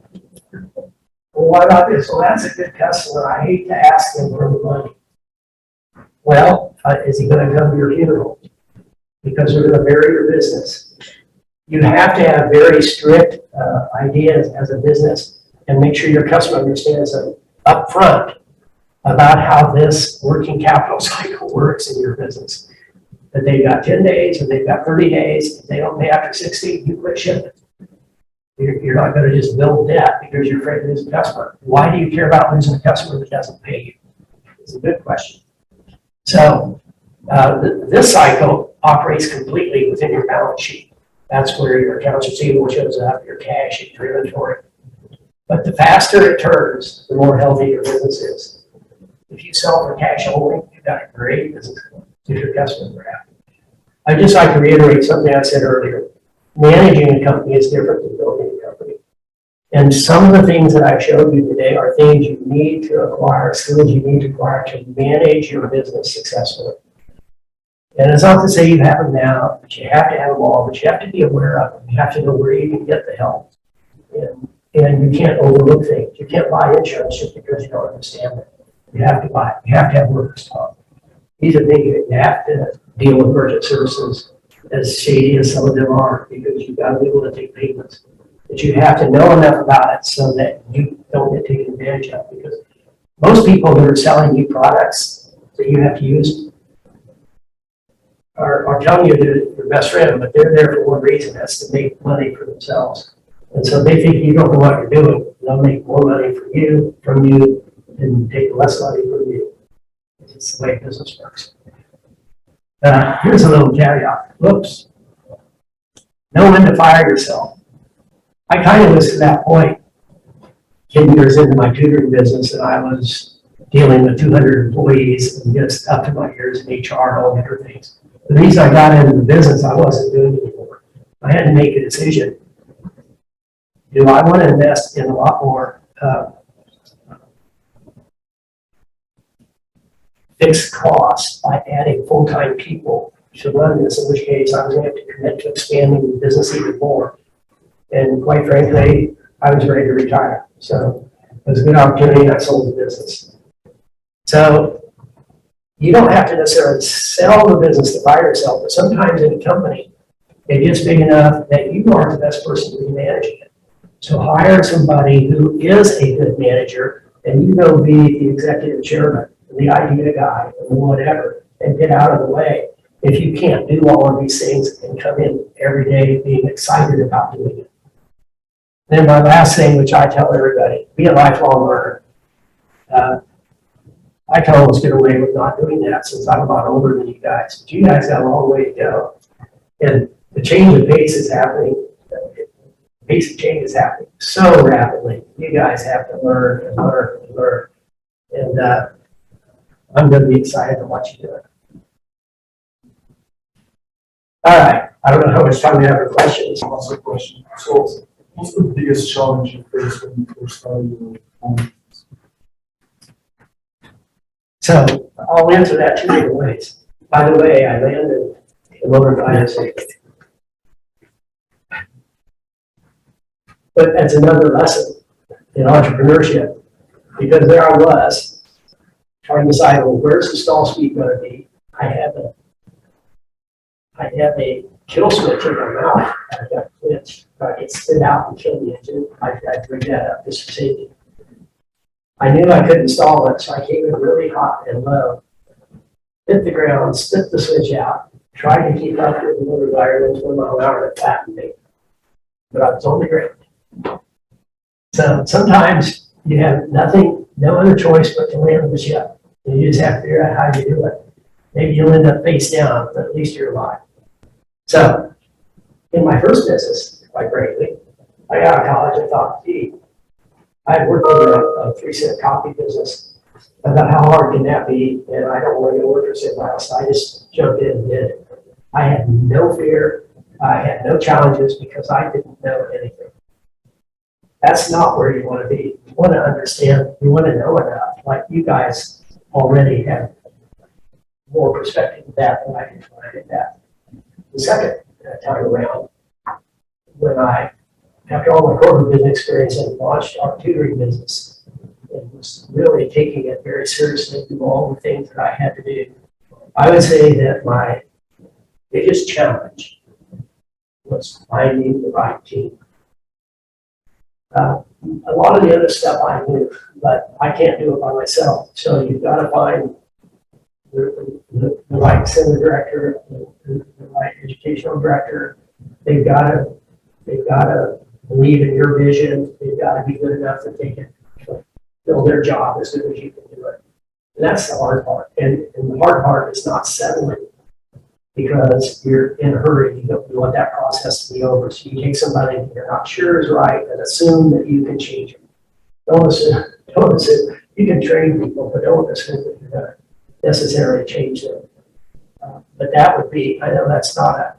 well, what about this? Well, that's a good customer. I hate to ask them for the money. Well, is he going to come to your funeral? Because they're going to bury your business. You have to have very strict ideas as a business and make sure your customer understands them up front about how this working capital cycle works in your business. That they've got 10 days or they've got 30 days. If they don't pay after 60, you quit shipping. You're not going to just build debt because you're afraid to lose a customer. Why do you care about losing a customer that doesn't pay you? It's a good question. So this cycle operates completely within your balance sheet. That's where your accounts receivable shows up, your cash, and your inventory. But the faster it turns, the more healthy your business is. If you sell for cash only, you've got a great business if your customers are happy. I'd just like to reiterate something I said earlier. Managing a company is different than building a company. And some of the things that I've showed you today are things you need to acquire, skills you need to acquire to manage your business successfully. And it's not to say you have them now, but you have to have them all, but you have to be aware of them. You have to know where you can get the help. And you can't overlook things. You can't buy insurance just because you don't understand it. You have to buy it. You have to have workers' comp. These are things you have to deal with merchant services, as shady as some of them are, because you've got to be able to take payments. But you have to know enough about it so that you don't get taken advantage of. Because most people that are selling new products that you have to use are telling you they're your best friend, but they're there for one reason, that's to make money for themselves. And so they think you don't know what you're doing. They'll make more money from you, and take less money from you. It's the way business works. Here's a little caveat. Whoops. Know when to fire yourself. I kind of was to that point 10 years into my tutoring business, and I was dealing with 200 employees and just up to my ears in HR and all the other things. The reason I got into the business, I wasn't doing anymore. I had to make a decision. Do I want to invest in a lot more fixed costs by adding full-time people to run this, in which case I was going to have to commit to expanding the business even more. And quite frankly, I was ready to retire. So it was a good opportunity, and I sold the business. So you don't have to necessarily sell the business to fire yourself, but sometimes in a company, it gets big enough that you aren't the best person to be managing it. So hire somebody who is a good manager, and you go be the executive chairman, the idea guy, or whatever, and get out of the way. If you can't do all of these things and come in every day being excited about doing it. Then my last thing, which I tell everybody, be a lifelong learner. I can almost get away with not doing that since I'm a lot older than you guys. But you guys got a long way to go. And the change of pace is happening. The pace of change is happening so rapidly. You guys have to learn and learn and learn. And I'm going to be excited to watch you do it. All right. I don't know how much time we have for questions. That's a question. So, what's the biggest challenge you face when you first started your own business? So I'll answer that two different ways. By the way, I landed in lower fire safety. But that's another lesson in entrepreneurship, because there I was trying to decide, well, where's the stall speed going to be? I had I have a kill switch in my mouth. I got clinched. If I get spit out and kill the engine, I bring that up just for safety. I knew I couldn't stall it, so I came in really hot and low. Hit the ground, spit the switch out, tried to keep up with the motor environment 1 mile an hour at flattened me. But I was on the ground. So sometimes you have nothing, no other choice but to land the ship. And you just have to figure out how you do it. Maybe you'll end up face down, but at least you're alive. So in my first business, quite frankly, I got out of college, I thought, gee, I had worked in a 3-cent coffee business. I thought, how hard can that be? And I don't want to go work for somebody else. I just jumped in and did it. I had no fear. I had no challenges because I didn't know anything. That's not where you want to be. You want to understand, you want to know enough. Like you guys already have more perspective of that than I can find at that. The second time around, when I, after all my corporate business experience, I launched our tutoring business and was really taking it very seriously, doing all the things that I had to do. I would say that my biggest challenge was finding the right team. A lot of the other stuff I knew, but I can't do it by myself. So you've got to find the right center director, the right educational director. They've got to believe in your vision. They've got to be good enough that they can build their job as good as you can do it. And that's the hard part. And the hard part is not settling because you're in a hurry. You want that process to be over. So you take somebody that you're not sure is right and assume that you can change them. Don't assume. You can train people, but don't assume that you're going to necessarily change them. But that would be, I know that's not a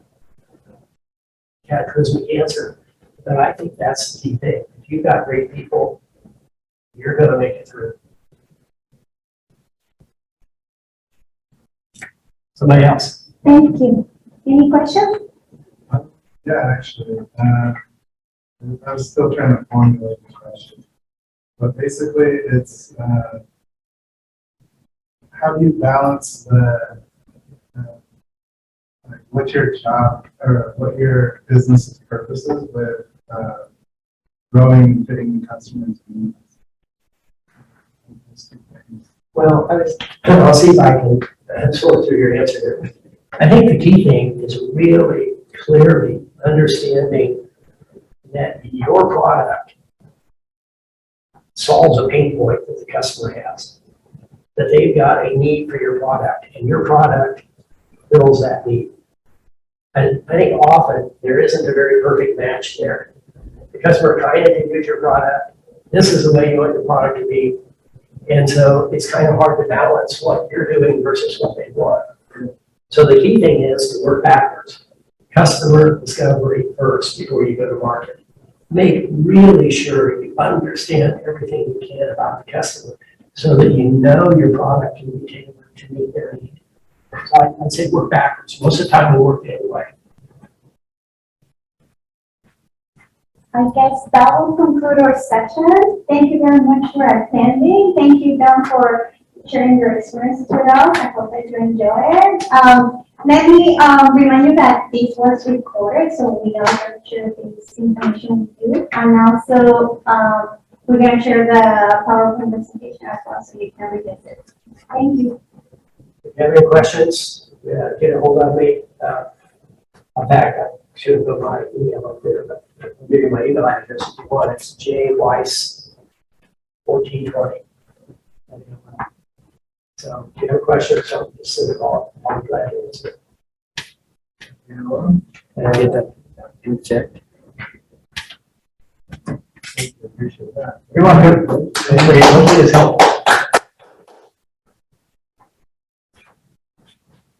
cataclysmic answer, but I think that's the key thing. If you've got great people, you're going to make it through. Somebody else. Thank you. Any questions? Yeah, actually, I was still trying to formulate the question, but basically it's, how do you balance the, like what your job or what your business's purpose is with growing and fitting the customer's needs? Well, I'll see if I can sort through your answer here. I think the key thing is really clearly understanding that your product solves a pain point that the customer has, that they've got a need for your product, and your product fills that need. And I think often there isn't a very perfect match there. The customer kind of can use your product. This is the way you want your product to be. And so it's kind of hard to balance what you're doing versus what they want. So the key thing is to work backwards. Customer discovery first before you go to market. Make really sure you understand everything you can about the customer so that you know your product can be tailored to meet their need. So I'd say work backwards. Most of the time we work the other way. I guess that will conclude our session. Thank you very much for attending. Thank you, Don, for sharing your experience with us. I hope that you enjoy it. Let me remind you that this was recorded, so we are going to share this information with you. And also, we're going to share the PowerPoint presentation as well, so you can revisit. Thank you. If you have any questions, get a hold of me. In fact, I should have put my email up there, but I'll give you my email address if you want. It's jweiss1420. So if you have questions, so just send a call. I'll be glad to answer. And I get that checked. Appreciate that. You're welcome. Hopefully it's helpful.